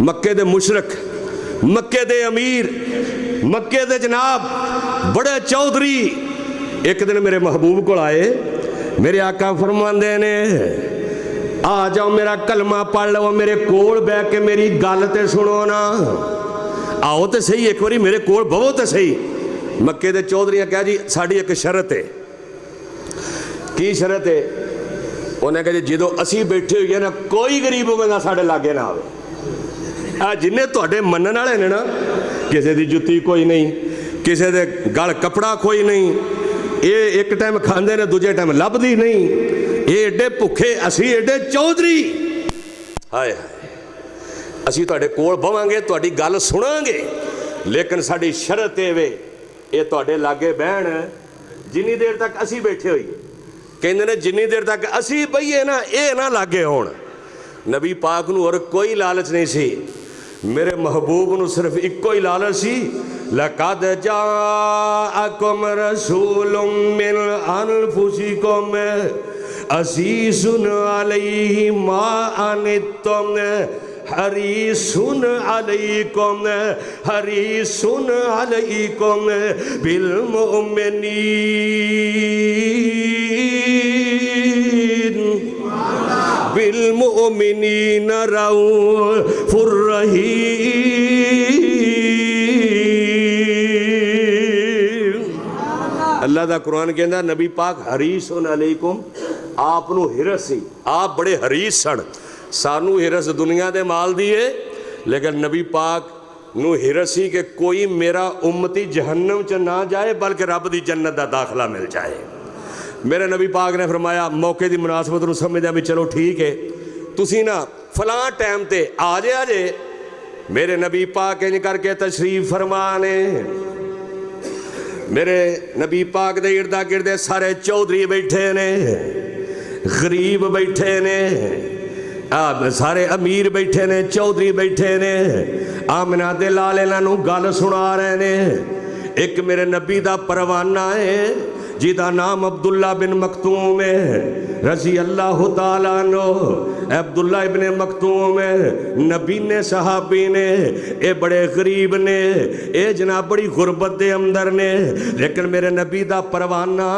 मक्के दे मुशरक, मक्के दे अमीर, मक्के दे जनाब बड़े चौधरी एक दिन मेरे महबूब को आए। मेरे आका फरमांदे ने आ जाओ मेरा कलमा पढ़ लो, मेरे कोल बह के मेरी गल ते सुनो ना। आओ तो सही, एक बारी मेरे कोल बवो तो सही। मक्के दे चौधरी कहा जी साड़ी एक शरत है। की शरत है? उन्हें कहा जी जो असी बैठे हुए ना कोई गरीब बंदा साढ़े लागे ना आवे। आ जिन्हें तुहाडे मनण वाले ने ना, किसी की जुत्ती कोई नहीं, किसी दे गल कपड़ा कोई नहीं, ये एक टाइम खांदे ने दूजे टाइम लभदी नहीं, ये एडे भुखे असी एडे चौधरी। हाय हाय, असी तुहाडे कोल बवांगे, तुहाडी गल सुनांगे, लेकिन साडी शरत ये वे ये तुहाडे लागे बहन जिन्नी देर तक असी बैठे होई। कहंदे ने जिन्नी देर तक असी बईए ना ये ना लागे होण। नबी पाक नूं और कोई लालच नहीं सी, मेरे महबूब नूं सिर्फ इक्को ही लालच सी, लक़द जाअकुम रसूलुम मिन अनफुसिकुम अज़ीज़ुन अलैहि मा अनित्तुम हरीसुन अलैकुम बिल मुमिनीन रऊफ़ुर रहीम। अल्लाह दा कुरान कहंदा नबी पाक हरीसुन अलैकुम, आप नूं हिरस सी, आप बड़े हरीस सन। सानू हिरस दुनिया दे माल दी है, लेकिन नबी पाक नूं हिरस सी कि कोई मेरा उम्मती जहन्नम च ना जाए बल्कि रब दी जन्नत दा दाखला मिल जाए। मेरे नबी पाक ने फरमाया मौके की मुनासबत नूं समझदे भी चलो ठीक है तुसी ना फलां टाइम ते आ जे। मेरे नबी पाक इंज करके तशरीफ फरमाने। मेरे नबी पाक दे इर्दा गिर्दे सारे चौधरी बैठे ने, गरीब बैठे ने, सारे अमीर बैठे ने, चौधरी बैठे ने। आमना दे लाल इन्हों गल सुना रहे ने। एक मेरे नबी दा परवाना है जिदा नाम अब्दुल्ला बिन मखतूम है रजी अल्लाह तआला अन्हु। अब्दुल्ला इब्ने मखतूम नबी ने सहाबी ने, ये बड़े गरीब ने, ये जनाब बड़ी गुरबत के अंदर ने, लेकिन मेरे नबी दा परवाना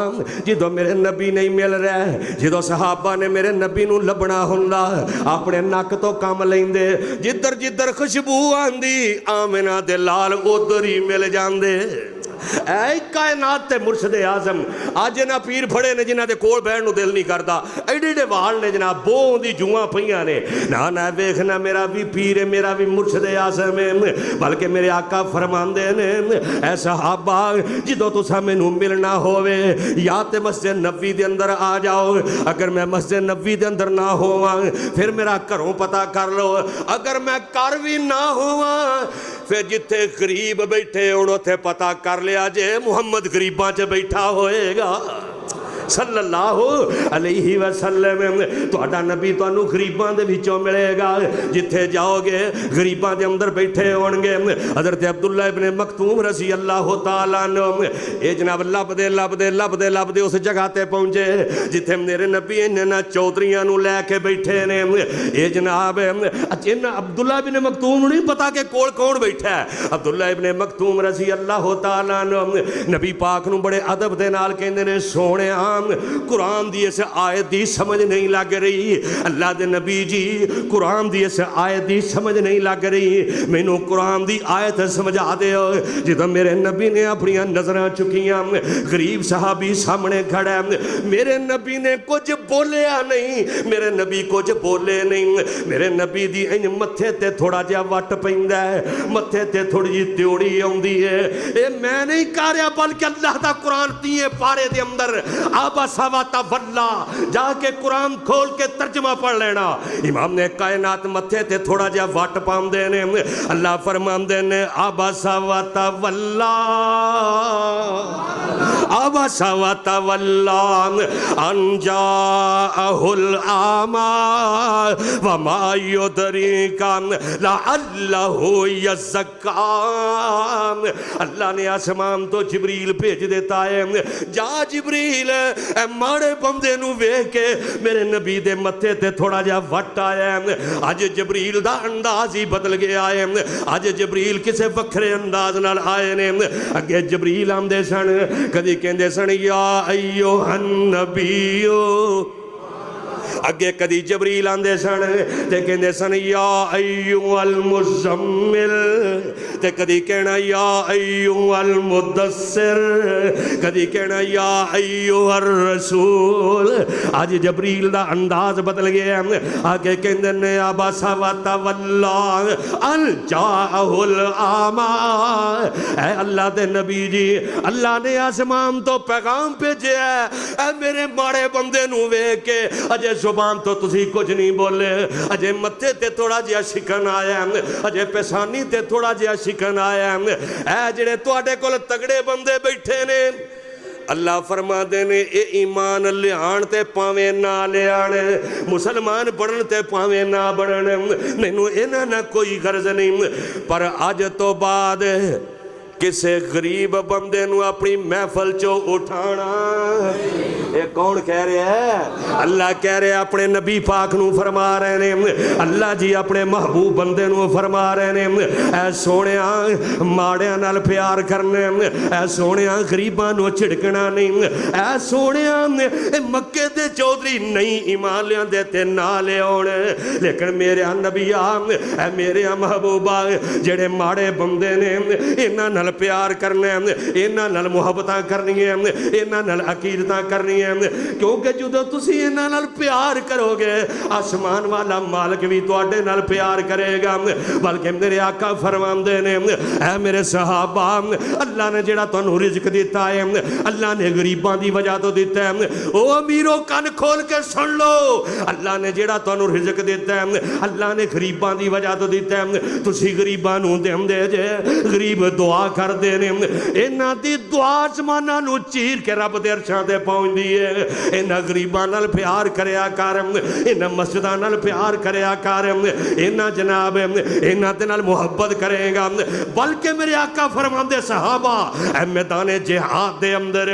जो मेरे नबी नहीं मिल रहा है, जो सहाबा ने मेरे नबी नूं लभना हुंदा अपने नक तो कम लेंदे, जिधर जिधर खुशबू आंदी आमिना दे लाल उधर ही मिल जांदे। ऐ कायनात ते मुर्शदे आजम अज इन्हां पीर फड़े ने जिन्हां दे कोल बैठण नूं दिल नहीं करता। एडे एडे वाल ने जनाब, बों दी जुआं पईयां ने। ना ना वेखना मेरा भी पीर है, मेरा भी मुर्शदे आजम है, बल्कि मेरे आका फरमांदे ने ऐ सहाबा जदों तुसां मैनूं मिलना होवे या ते मस्जिद नबी दे अंदर आ जाओ। अगर मैं मस्जिद नबी दे अंदर ना होवां फिर मेरा घरों पता कर लो। अगर मैं घर भी ना होवां फिर जिथे गरीब बैठे होण उत्थे पता कर लिया जे मुहम्मद गरीबां च बैठा होएगा सल्लल्लाहु अलैहि वसल्लम। तुहाडा नबी तुहानू गरीबां दे विचों मिलेगा। जिथे जाओगे गरीबां दे अंदर बैठे होणगे। हज़रत अब्दुल्ला इब्ने मखतूम रज़ी अल्लाह तआला अन्हु ये जनाब लभदे लभदे लभदे लभदे उस जगह ते पहुंचे जिथे मेरे नबी इन्हां चौधरियां नू लैके बैठे ने। ये जनाब इन्हां अब्दुल्ला इब्ने मखतूम नहीं पता कि कोल कौन बैठा है। अब्दुल्ला इब्ने मखतूम रज़ी अल्लाह तआला अन्हु नबी पाक नू बड़े अदब दे नाल कहंदे ने सोहणिया कुरान दी इस आयत दी समझ नहीं लग रही। अल्लाह दे नबी जी कुरान दी इस आयत दी समझ नहीं लग रही, मैनू कुरान दी आयत समझा दे। जो मेरे नबी ने अपनी नजरां चुकियां गरीब सहाबी सामने खड़ा, मेरे नबी ने कुछ बोलिया नहीं, मेरे नबी कुछ बोले नहीं। मेरे नबी दी इंज मत्थे ते थोड़ा जिहा वट पैंदा है, मत्थे ते थोड़ी जी त्योड़ी आउंदी है। ये मैं नहीं कह रहा बल्कि अल्लाह दा कुरान 3 पारे दे अंदर आबासावाता वल्ला जाके कुरान खोल के तर्जमा पढ़ लेना। इमाम ने कायनात मत्थे ते थोड़ा जिहा वट पाउंदे ने। अल्लाह फरमांदे ने आबासावाता वल्ला आबासावाता वल्ला अंजाहुल आमा वमा युदरिका लअल्लहु यज़क्का। अल्लाह ने आसमान तो जिब्रील भेज देता है, जा जिब्रील माड़े बंदे नू वेख के मेरे नबी दे मत्थे ते थोड़ा जिहा वट आया। अज जिब्रील दा अंदाज ही बदल गया है। अज जिब्रील किसे वखरे अंदाज नाल आए ने। अगे जिब्रील आंदे सन, कदी कहंदे सन या अय्युहन नबीयो अगे कदी जबरील आंदे सन ते कहंदे सन या अय्युहल मुज़म्मिल, ते कदी कहना या अय्युहल मुद्दस्सिर, कदी कहना या अय्युहर रसूल। आज जबरील दा अंदाज बदल गया। आगे कहंदे ने अबसा व तवल्ला अन जाअहुल आमा। ऐ अल्लाह दे नबी जी, अल्लाह ने आसमान तो पैगाम भेजिया ऐ मेरे माड़े बंदे नू वेख के अजे जुबान तो तुसी कुछ नहीं बोले, अजे मत्थे ते थोड़ा जिहा शिकन आया, अजे पेशानी ते थोड़ा जिहा शिकन आया। ऐ जेड़े तुहाडे कोल तगड़े बंदे बैठे ने, अल्लाह फरमाते ने ये ईमान लियाण ते भावें ना लियाण, मुसलमान बनन ते भावें ना बनन, मैनू इन्हां नाल कोई गर्ज नहीं। पर अज तो बाद किसे गरीब बंदे नू अपनी महफल चो उठाना, ये कौन कह रहा है? अल्लाह कह रहे अपने नबी पाक नू फरमा रहे ने, अल्लाह जी अपने महबूब बंदे नू फरमा रहे ने ऐ सोहणिया माड़ियां नाल प्यार करने, ऐ सोहणिया गरीबां नू झिड़कना नहीं, ऐ सोहणिया मक्के दे चौधरी नहीं ईमान लियां ते ना लियाउण, लेकिन मेरे नबिया ऐ मेरे महबूबा जेड़े माड़े बंदे ने इन्हां नाल प्यार करना, इन्हां नाल मुहब्बतां करनियां, इन्हां नाल अकीदतां करनियां, क्योंकि जो तुसी इन्हां नाल प्यार करोगे आसमान वाला मालिक भी तुहाडे नाल प्यार करेगा। बल्कि मेरे आका फरमांदे ने ऐ मेरे सहाबा, अल्लाह ने जेड़ा तुहानू रिज़्क दिता है अल्लाह ने गरीबां दी वजह तो दिता है। ओ अमीरो कान खोल के सुन लो, अल्लाह ने जेड़ा तुहानू रिज़्क दिता है अल्लाह ने गरीबां दी वजह तो दिता है। तुसी गरीबां नू देंदे जे, गरीब दुआ करदे ने, इन्हां दी दुआ आसमानां नू चीर के रब दे अरशां ते पहुंचदी है। इन्हां गरीबां नाल प्यार करया कर, इन्हां मस्जिदां नाल प्यार करया कर, इन्हां जनाब इन्हां दे नाल मुहब्बत करेगा। बल्कि मेरे आका फरमांदे सहाबा ऐ मैदाने जिहाद दे अंदर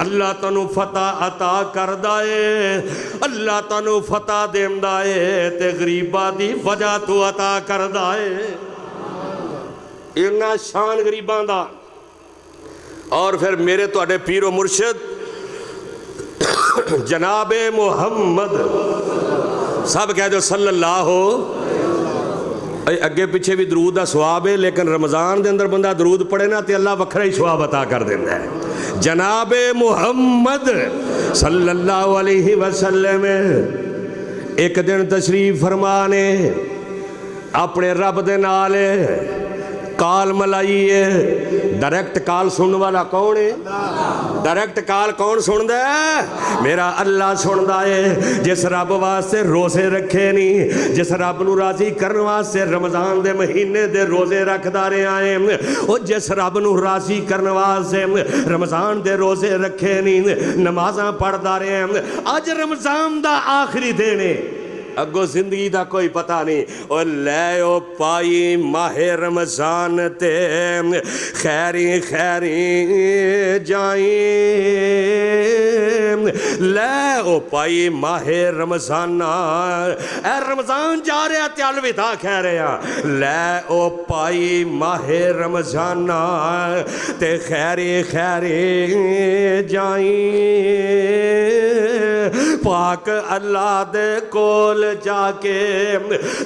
अल्लाह तैनूं फतह अता करदा है, अल्लाह तैनूं फतह देंदा है ते गरीबां दी वजह तो अता करदा है। इन्ना शान गरीबां दा। और फिर मेरे तुहाडे पीरो मुर्शिद जनाबे मुहम्मद सब कह दो सल्लल्लाहु, अगे पिछे भी दरूद का सवाब है, लेकिन रमज़ान के अंदर बंदा दरूद पढ़े ना तो अल्लाह वखरा ही सवाब अता कर देता है। जनाबे मुहम्मद सल्लल्लाहु अलैहि वसल्लम एक दिन तशरीफ फरमाने अपने रब दे नाल काल मलाई है। डायरेक्ट काल सुनने वाला कौन है? डायरेक्ट काल कौन सुनता है? मेरा अल्लाह सुनता है। जिस रब वास्ते रोजे रखे नहीं, जिस रब नू राजी करने वास्ते रमज़ान दे महीने दे रोजे रखदा रहा है, और जिस रब नू राजी करने वास्ते रमज़ान दे रोजे रखे नहीं, नमाज़ां पढ़दा रहा है। अज रमज़ान दा आखिरी दिन है, अगो जिंदगी का कोई पता नहीं। और लै ओ पाई माहे रमज़ान ते खैरी खैरी जाई, लै ओ पाई माहे रमज़ाना, ए रमज़ान जा रहा ते अलविदा कह रहा, लै ओ पाई माहे रमज़ाना ते खैरी खैरी जाई। पाक अल्लाह दे कोल जाके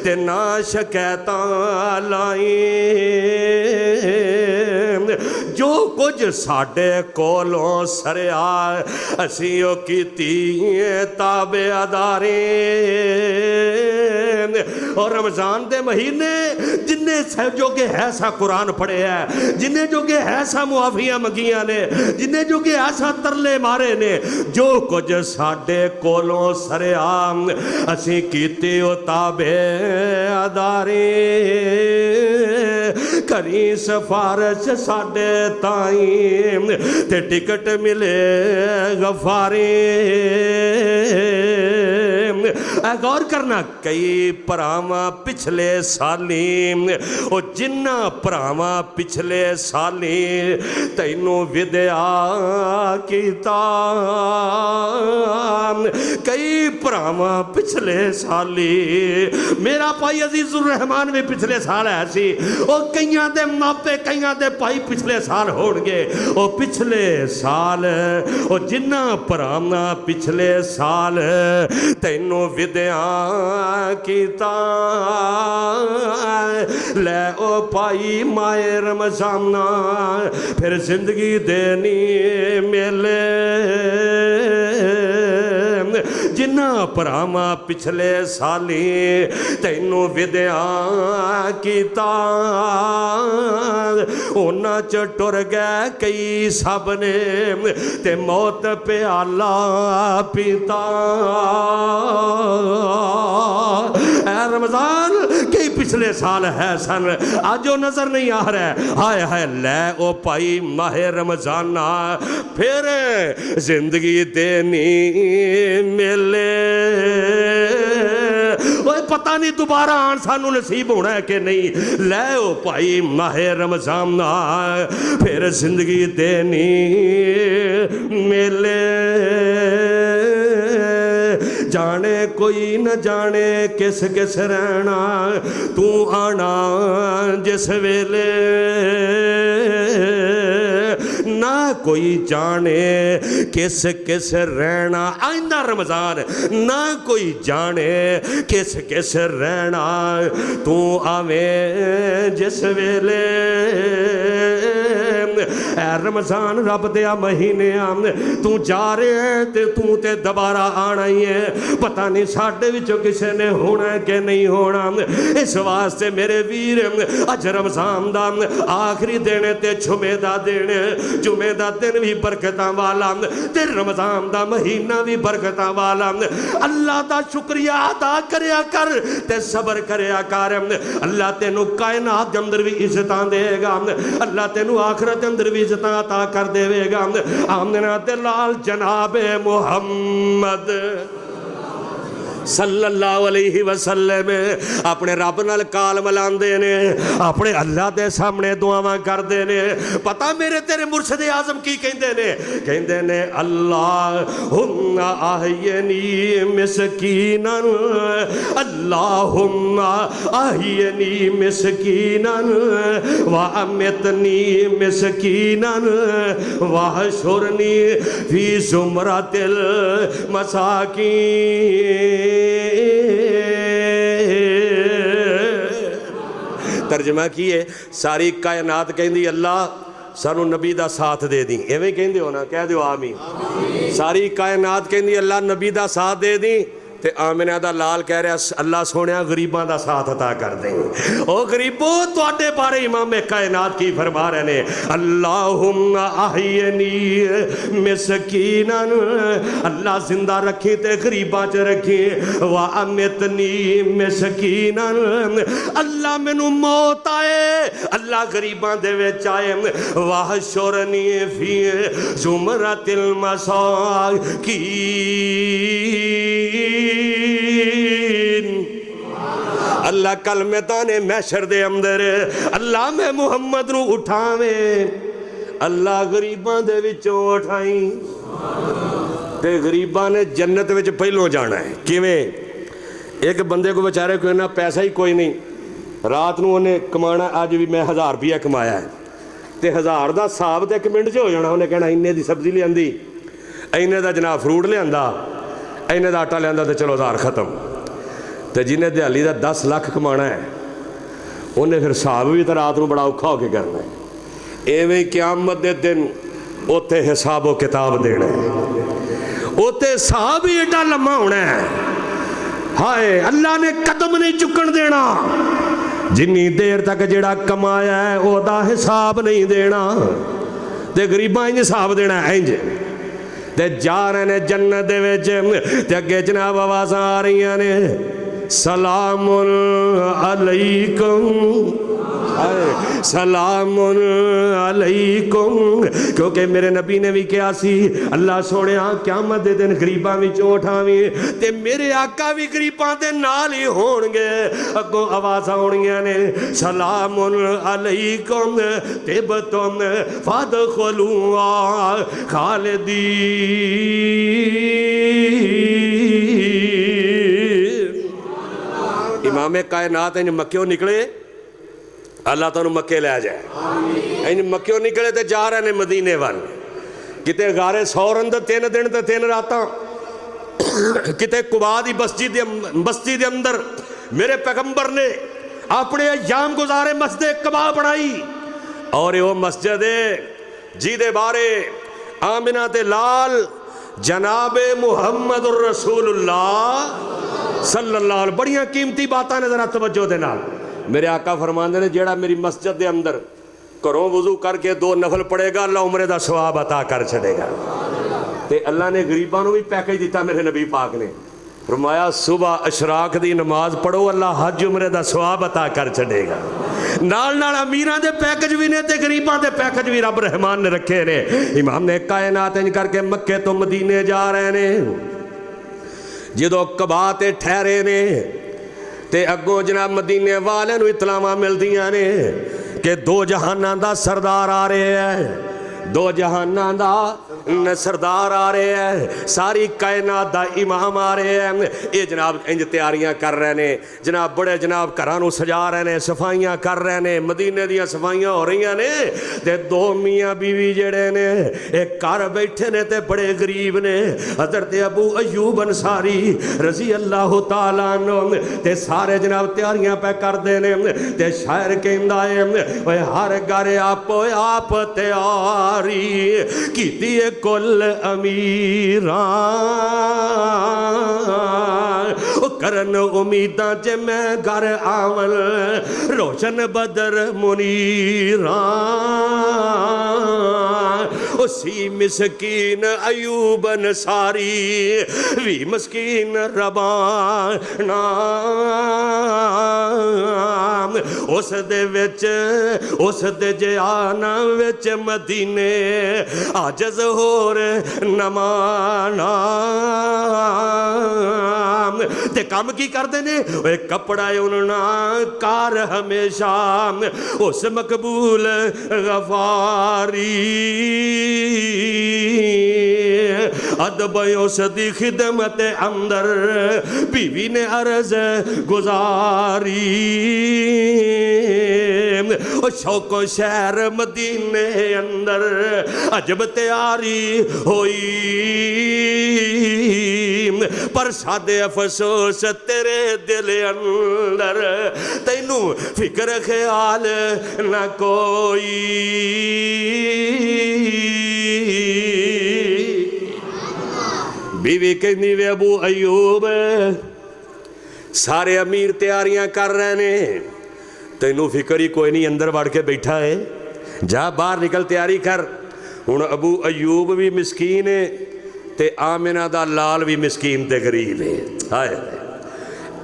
ते ना शकैतां लाई, जो कुछ साडे कोलों सरिया असी ओ कीती ताबेदारी। और रमज़ान दे महीने जिन्ने जोगे है सा कुरान पढ़े है, जिन्ने जोगे है सा मुआफियां मंगियां ने, जिन्ने जोगे ऐसा तरले मारे ने, जो कुछ साडे कोलों सरिया असी कीते ओ ताबेदारी। करी सिफारिश साडे ताईं ते टिकट मिले गफारी। गौर करना, कई भरावां पिछले साली, ओ जिन्ना भरावां पिछले साली तैनू विद्या कीता, कई भरावां पिछले साली, मेरा भाई अजीजुर रहमान भी पिछले साल है सी, ओ कईयां दे मापे कईयां दे भाई पिछले साल होणगे। ओ पिछले साल ओ जिन्ना भरावां पिछले साल तैनू तैनू विद्या कीता लै ओ पाई माए रमजाना फिर जिंदगी देनी मेले जिन्ना भरावां पिछले साली तैनू विद्या कीता उन्हां च टुर गए कई सब ने ते मौत प्याला पीता ऐ रमजान कई पिछले साल है सन अज वो नजर नहीं आ रहा है हाय हाय लै ओ भाई माहे रमजाना फिर जिंदगी देनी मेले ओए पता नहीं दोबारा आन सानू नसीब होना है कि नहीं लै ओ भाई माहे रमजाना फिर जिंदगी देनी मेले जाने कोई न जाने किस किस रहना तू आना जिस वेले ना कोई जाने किस किस रहना आइंदा रमजान ना कोई जाने किस किस रहना तू आवे जिस वेले ऐ रमजान रब दिया महीने तू जा रहे ते तू ते दोबारा आना ही है पता नहीं साडे विचों किसी ने होना कि नहीं होना इस वास्ते मेरे वीर अज रमजान दा आखिरी दिन ते जुमे दा दिन जुमे दा दिन भी बरकतां वाला ते रमजान दा महीना भी बरकतां वाला अल्लाह दा शुक्रिया अदा करया कर ते सबर करया कर अल्लाह तेनू कायनात दे अंदर भी इज्जतां देगा अल्लाह तेनू आखिरत दे अंदर भी इज्जतां अता कर देवेगा आमना ते लाल जनाबे मुहम्मद सल्लल्लाहु अलैहि वसल्लम अपने रब नाल काल मिलांदे ने अपने अल्लाह दे सामने दुआवां करदे ने पता मेरे तेरे मुर्शद आजम की कहंदे ने अल्लाहुम्मा आहियनी मिस्कीनन अल्लाहुम्मा आहियनी मिस्कीनन व अमितनी मिस्कीनन वहशुरनी फी जुमरतिल मसाकीन तर्जमा की है सारी कायनात कहती अल्लाह सानू नबी दा साथ दे दी एवें कहंदे हो ना कह दो आमीन सारी कायनात कहती अल्लाह नबी दा साथ दे दी ते आमिना दा लाल कह रहा अल्लाह सोनिया गरीबां दा साथ अता कर दे ओ गरीबो तुहाडे बारे इमाम कायनात की फरमा रहे ने अल्लाहुम्मा आहियनी मिस्कीनन अल्लाह जिंदा रखी ते गरीबां च रखी व अमितनी मिस्कीनन अल्लाह मैनू मौत आए अल्लाह गरीबां दे विच आए वाह शोरनी फी जुमरतिल मसाकीन अल्लाह कल मैदान महशर दे अंदर अल्लाह मैं मुहम्मद नू उठावे अल्लाह गरीबां दे विचों उठाई ते गरीबां ने जन्नत विच पहलों जाना है किवें एक बंदे को बेचारे को इन्ना पैसा ही कोई नहीं रात नू उन्हें कमाना अज भी मैं 1000 रुपया कमाया है ते 1000 दा हिसाब ते 1 मिनट च हो जाना उन्हें कहना इन्ने दी सब्जी लियांदी इन्ने दा जनाब फ्रूट लियांदा इन्ने दा आटा लियांदा ते चलो 1000 खत्म तो जिन्हें दिहाली का 10 लाख कमाना है उन्हें फिर हिसाब भी तो रात को बड़ा औखा होके करना है एवं क़यामत के दिन उत्थे हिसाबो किताब देना है उत्थे हिसाब ही एडा लम्मा होना है हाय अल्लाह ने कदम नहीं चुकन देना जिन्नी देर तक जेड़ा कमाया है ओदा हिसाब नहीं देना ते गरीबां इंज हिसाब देना इंज ते जा रहे ने जन्नत दे विच ते अगे जनाब आवाज़ां आ रही ने सलामुन अलैकुम सलामुन अलैकुम क्योंकि मेरे नबी ने भी कहा सी अल्लाह सोने क़यामत दे दिन गरीबां विचों उठावी ते मेरे आका भी गरीबां दे नाल ही होणगे अगों आवाज़ां आउणियां ने सलामुन अलैकुम तिबतुम फदखुलूहा खालिदीन इमाम कायनात इन मक्यों निकले अल्लाह तुहानू मक्के लै जाए इन मक्यों निकले तो जा रहे ने मदीने वाल किते गारे 100 अंदर 3 दिन तो 3 रातां किते कुबा दी बस्ती दे अंदर मेरे पैगंबर ने अपने अयाम गुजारे मस्जिद कुबा बनाई और वो मस्जिद जिदे बारे आमिना ते लाल जनाबे मुहम्मद रसूलुल्लाह सल्लल्लाहु अलैहि बड़ियां कीमती बातां ने जरा तवज्जो दे नाल मेरे आका फरमांदे ने जेड़ा मेरी मस्जिद दे अंदर घरों वजू करके 2 नफल पड़ेगा अल्लाह उमरे दा सवाब अता कर छड़ेगा। ते अल्लाह ने गरीबां नूं भी पैकेज दिता मेरे नबी पाक ने फरमाया सुबह अशराक दी नमाज पढ़ो अल्लाह हज उमरे दा सवाब अता कर छड़ेगा। नाल नाल अमीरां दे पैकेज भी ने ते गरीबां दे पैकेज भी रब रहमान ने रखे ने। इमाम ने कायनात इंज करके मक्के तो मदीने जा रहे ने जदों कबा ते ठहरे ने ते अगों जनाब मदीने वाले नूं इतलावां मिलदियां ने कि 2 जहानां दा सरदार आ रहे है 2 जहानां दा सरदार आ रहे हैं सारी कायनात दा इमाम आ रहे हैं। ये जनाब इंज तैयारियां कर रहे ने जनाब बड़े जनाब घरां नूं सजा रहे ने सफाइयां कर रहे ने मदीने दियां सफाइयां हो रही ने ते 2 मियाँ बीवी जेड़े ने एक घर बैठे ने ते बड़े गरीब ने हज़रत अबू अयूब अंसारी रज़ी अल्लाह तआला अन्हु ते सारे जनाब तैयारियां पे करदे ने ते शायर कहंदा है ओए हर घर आपो आप तैयारी कीती कुल अमीरा करन उम्मीदां च मैं घर आवन रोशन बदर मुनीरा उसी मिसकीन अयूब अंसारी भी मस्कीन रबाना उस दे विच उस दे जियाना विच मदीने आजज होर नमाना ते काम की करते ने ओए कपड़ा उन्ना कार हमेशा उस मकबूल गफारी अदब उस दी खिदमत अंदर बीवी ने अर्ज गुजारी शौको शहर मदीने अंदर अजब तैयारी होई पर सादे अफसोस तेरे दिल अंदर तैनू फिक्र ख्याल न कोई बीवी कहनी वे अबू अयूब सारे अमीर तैयारियां कर रहे ने तैनू फिक्र ही कोई नहीं अंदर वड़ के बैठा है जा बाहर निकल तैयारी कर। हुण अबू अयूब भी मिसकीन है ते आमिना दा लाल भी मिसकीन ते गरीब है हाय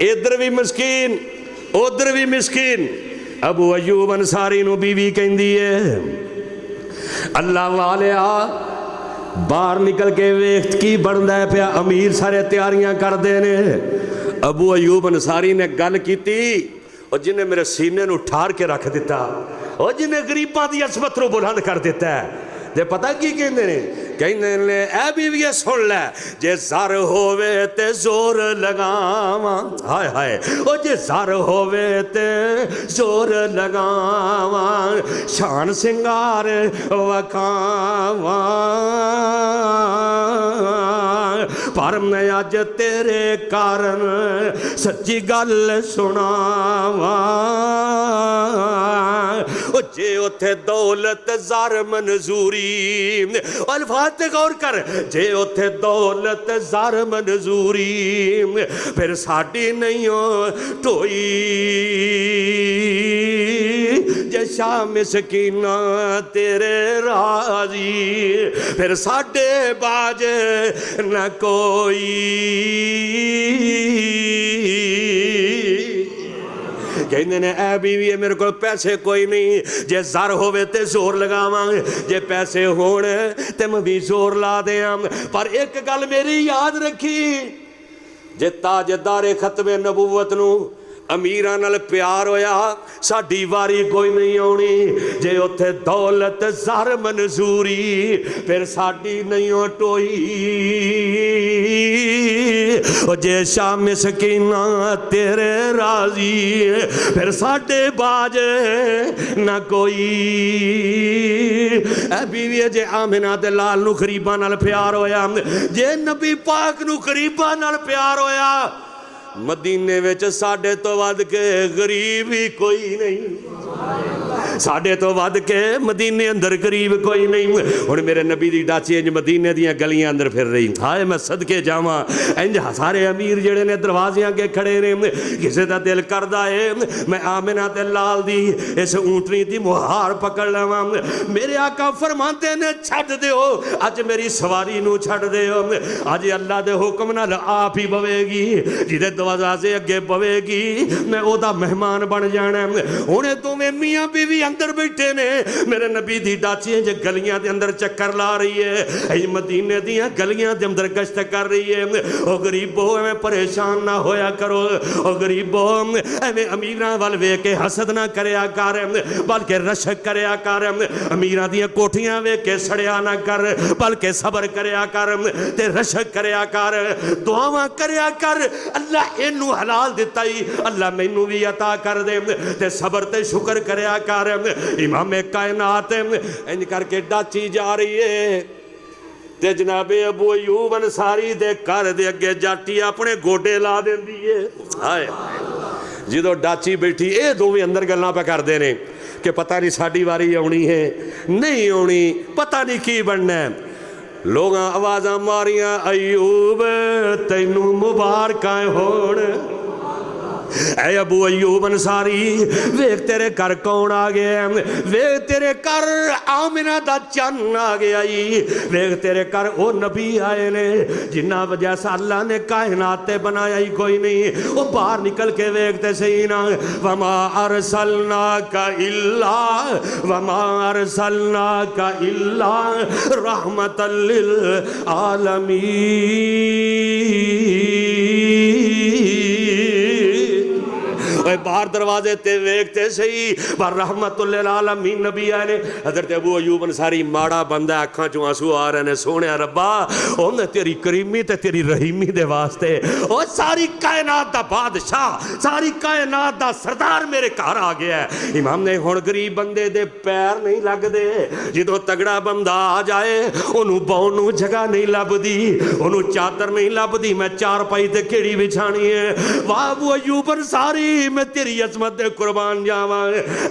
इधर भी मिसकीन उधर भी मिसकीन। अबू अयूब अंसारी नू बीवी कहंदी है अल्लाह वालिया बाहर निकल के वेख की बनता है पिया अमीर सारे तैयारियां करते ने। अबू अयूब अंसारी ने गल की और जिन्हें मेरे सीने नू ठार के रख दिता और जिन्हें गरीबां दी असमत नू बुलंद कर दिता है ते पता की कहंदे ने ए बीवी सुन लै जे जर होवे ते जोर लगावा हाय हाय ओ जे जर होवे ते जोर लगावा शान सिंगार वखावा पर मैं अज तेरे कारण सच्ची गल सुनावा ओ जे उथे दौलत ज़र मंजूरी अल्फाज गौर कर जे उथे दौलत ज़र मंजूरी फिर साडी नहीं ढोई जे शाम सकीना तेरे राजी फिर साडे बाज न कोई। कहते ने ए बीवी मेरे को पैसे कोई नहीं जे जर होवे ते जोर लगावां जे पैसे होण ते मैं भी जोर ला देआं पर एक गल मेरी याद रखी जे ताजदारे खत्मे नबूवत नू अमीरां नाल प्यार होया साडी वारी कोई नहीं आउणी जे उत्थे दौलत ज़र मंजूरी फिर साडी नहीं टोई जे शाम सकीना तेरे राजी फिर साडे बाज ना कोई। बीवी जे आमिना ते लाल नू गरीबां नाल प्यार होया, जे नबी पाक नू गरीबां नाल प्यार होया, मदीने विच साडे तो वध के गरीब ही कोई नहीं, साडे तो वध के मदीने अंदर गरीब कोई नहीं। हुण मेरे नबी दी डाची इंज मदीने दियां गलियां अंदर फिर रही, हाय मैं सदके जावां, इंज सारे अमीर जेड़े ने दरवाजे अगे खड़े ने, किसे दा दिल करदा है मैं आमिना ते लाल दी इस ऊंटनी दी मुहार पकड़ लवां। मेरे आका फरमाते ने छड्ड दिओ, अज मेरी सवारी नू छड्ड दिओ, अज अल्लाह दे हुक्म नाल आप ही बवेगी, जिहदे दरवाजे अगे बवेगी मैं ओदा मेहमान बन जाना। हुणे दोवें मियां बीवी अंदर बैठे ने, मेरे नबी दी डाची जे गलियां दे अंदर चक्कर ला रही है, ये मदीने दियां गलियां दे अंदर गश्त कर रही है। ओ गरीबो एवें परेशान ना होया करो, ओ गरीबो एवें अमीरां वल वेख के हसद ना करया कर, बल्कि रशक करया कर, अमीरां दियां कोठियां वेख के सड़िया ना कर, बल्कि सबर करया कर ते रशक करया कर, दुआवां करया कर, अल्लाह इनू हलाल दिता ही अल्लाह मैनू भी अता कर दे, ते सबर ते शुक्र करया कर। इमाम कायनात इंज करके डाची जा रही है, ते जनाबे अबू अयूब अंसारी दे घर दे अगे जाटी अपने गोडे ला देंदी है। हाय जो डाची बैठी, ये दोवें अंदर गल्लां पे करते हैं कि पता नहीं साड़ी वारी आनी है नहीं आनी, पता नहीं की बनना है। लोग आवाज़ां मारियां अयूब तैनू मुबारकां होण, ऐ अबू अयूब अंसारी वेख तेरे घर कौन आ गया, वेख तेरे घर आमिना दा चन्न आ गया, वेख तेरे घर ओ नबी आए ने जिन्ना जैसा अल्लाह ने कायनात ते बनाया ही कोई नहीं। वो बाहर निकल के वेखते सही ना, वमा अरसलनाका इल्ला वमा अरसलनाका इल्ला रहमतल लिल आलमीन। बाहर दरवाजे ते वेखते सही पर रहमतुल आलमीन नबी आए ने। हजरत अबू अयूब अंसारी माड़ा बंदा, अखां चों आंसू आ रहे ने, सोहणिया रब्बा उन्हें तेरी करीमी ते तेरी रहीमी दे वास्ते ओ सारी कायनात दा बादशाह, सारी कायनात दा सरदार मेरे घर आ गया है। इमाम ने हुण गरीब बंदे दे पैर नहीं लगदे, जदों तगड़ा बंदा आ जाए ओनू बौण नू जगह नहीं लभदी, ओनू चादर नहीं लभदी, मैं चार पाई ते केड़ी बिछाणी है। वाह अबू अयूब अंसारी मैं तेरी अजमत दे कुर्बान जावा,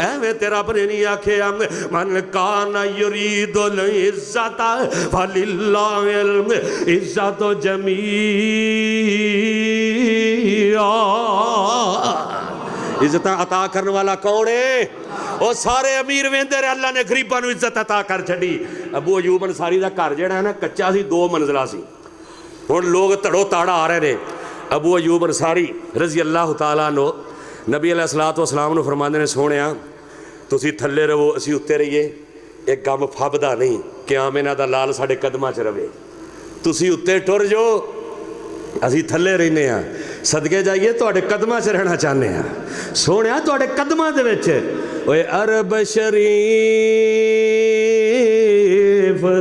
एवें तेरा अपने नहीं आखिया मन काना युरीदुल इज्जता फलिल्लाहिल इज्जतु जमीआ। इज्जत अता करने वाला कौन है? वो सारे अमीर वेंदे रहे, अल्लाह ने गरीबां नू इज्जत अता कर छड़ी। अबू अयूब अंसारी दा घर जिहड़ा है ना कच्चा सी, 2 मंजिला सी, हुण लोग धड़ो ताड़ा आ रहे ने। अबू अयूब अंसारी रज़ी अल्लाह तआला नो नबी अलैहिस्सलातु वस्सलाम नू फरमांदे ने, सोहणिया तुसी थल्ले रहो असी उत्ते रहिए, एक गम फबदा नहीं कि आमिना दा लाल साडे कदमां च रवे, तुसी उत्ते टुर जाओ असी थल्ले रहने आ, सदके जाइए तुहाडे कदमां च रहना चाहते हैं। सोहणिया तुहाडे कदमां दे विच ओए अरब शरीफ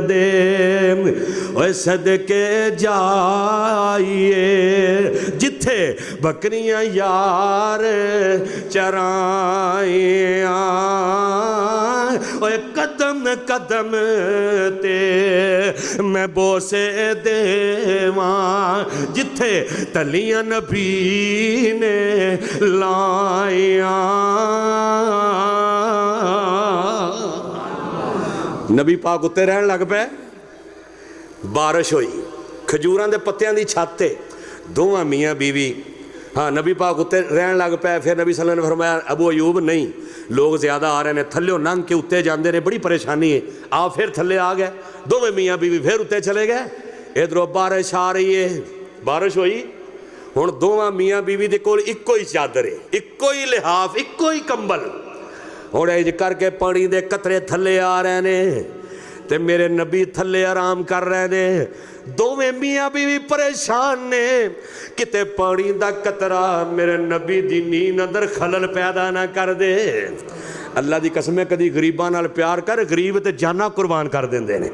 दे ओए सदके जाइए, जिथे बकरियां यार चराइया, ओए कदम कदम ते मैं बोसे देवां, जिथे तलियां नबी ने लाइया। नबी पाक उत्ते रहन लग पे, बारिश हुई, खजूरां दे पत्तियां दी छत ते दोवां मियाँ बीवी, हाँ नबी पाक उत्ते रहन लग पे। फिर नबी सल्लल्लाहु अलैहि वसल्लम ने फरमाया अबू अयूब नहीं, लोग ज़्यादा आ रहे हैं, थल्ले लंघ के उत्ते जाते हैं, बड़ी परेशानी है, आप फिर थल्ले आ गए, दोवें मियाँ बीवी फिर उत्ते चले गए। इधरों बारिश आ रही है, बारिश हुई, हुण दोवां मियाँ बीवी दे कोल इक्को ही चादर है, इक्को ही लिहाफ, इक्को ही कंबल। हुण इंज करके पानी दे कतरे थल्ले आ रहे ने ते मेरे नबी थल्ले आराम कर रहे ने, दोवें मियाँ बीवी परेशान ने, किते पानी दा कतरा मेरे नबी दी नींद अंदर खलल पैदा ना कर दे। अल्लाह की कसम है, कदी गरीबां नाल प्यार कर, गरीब ते जाना कुर्बान कर देंदे ने।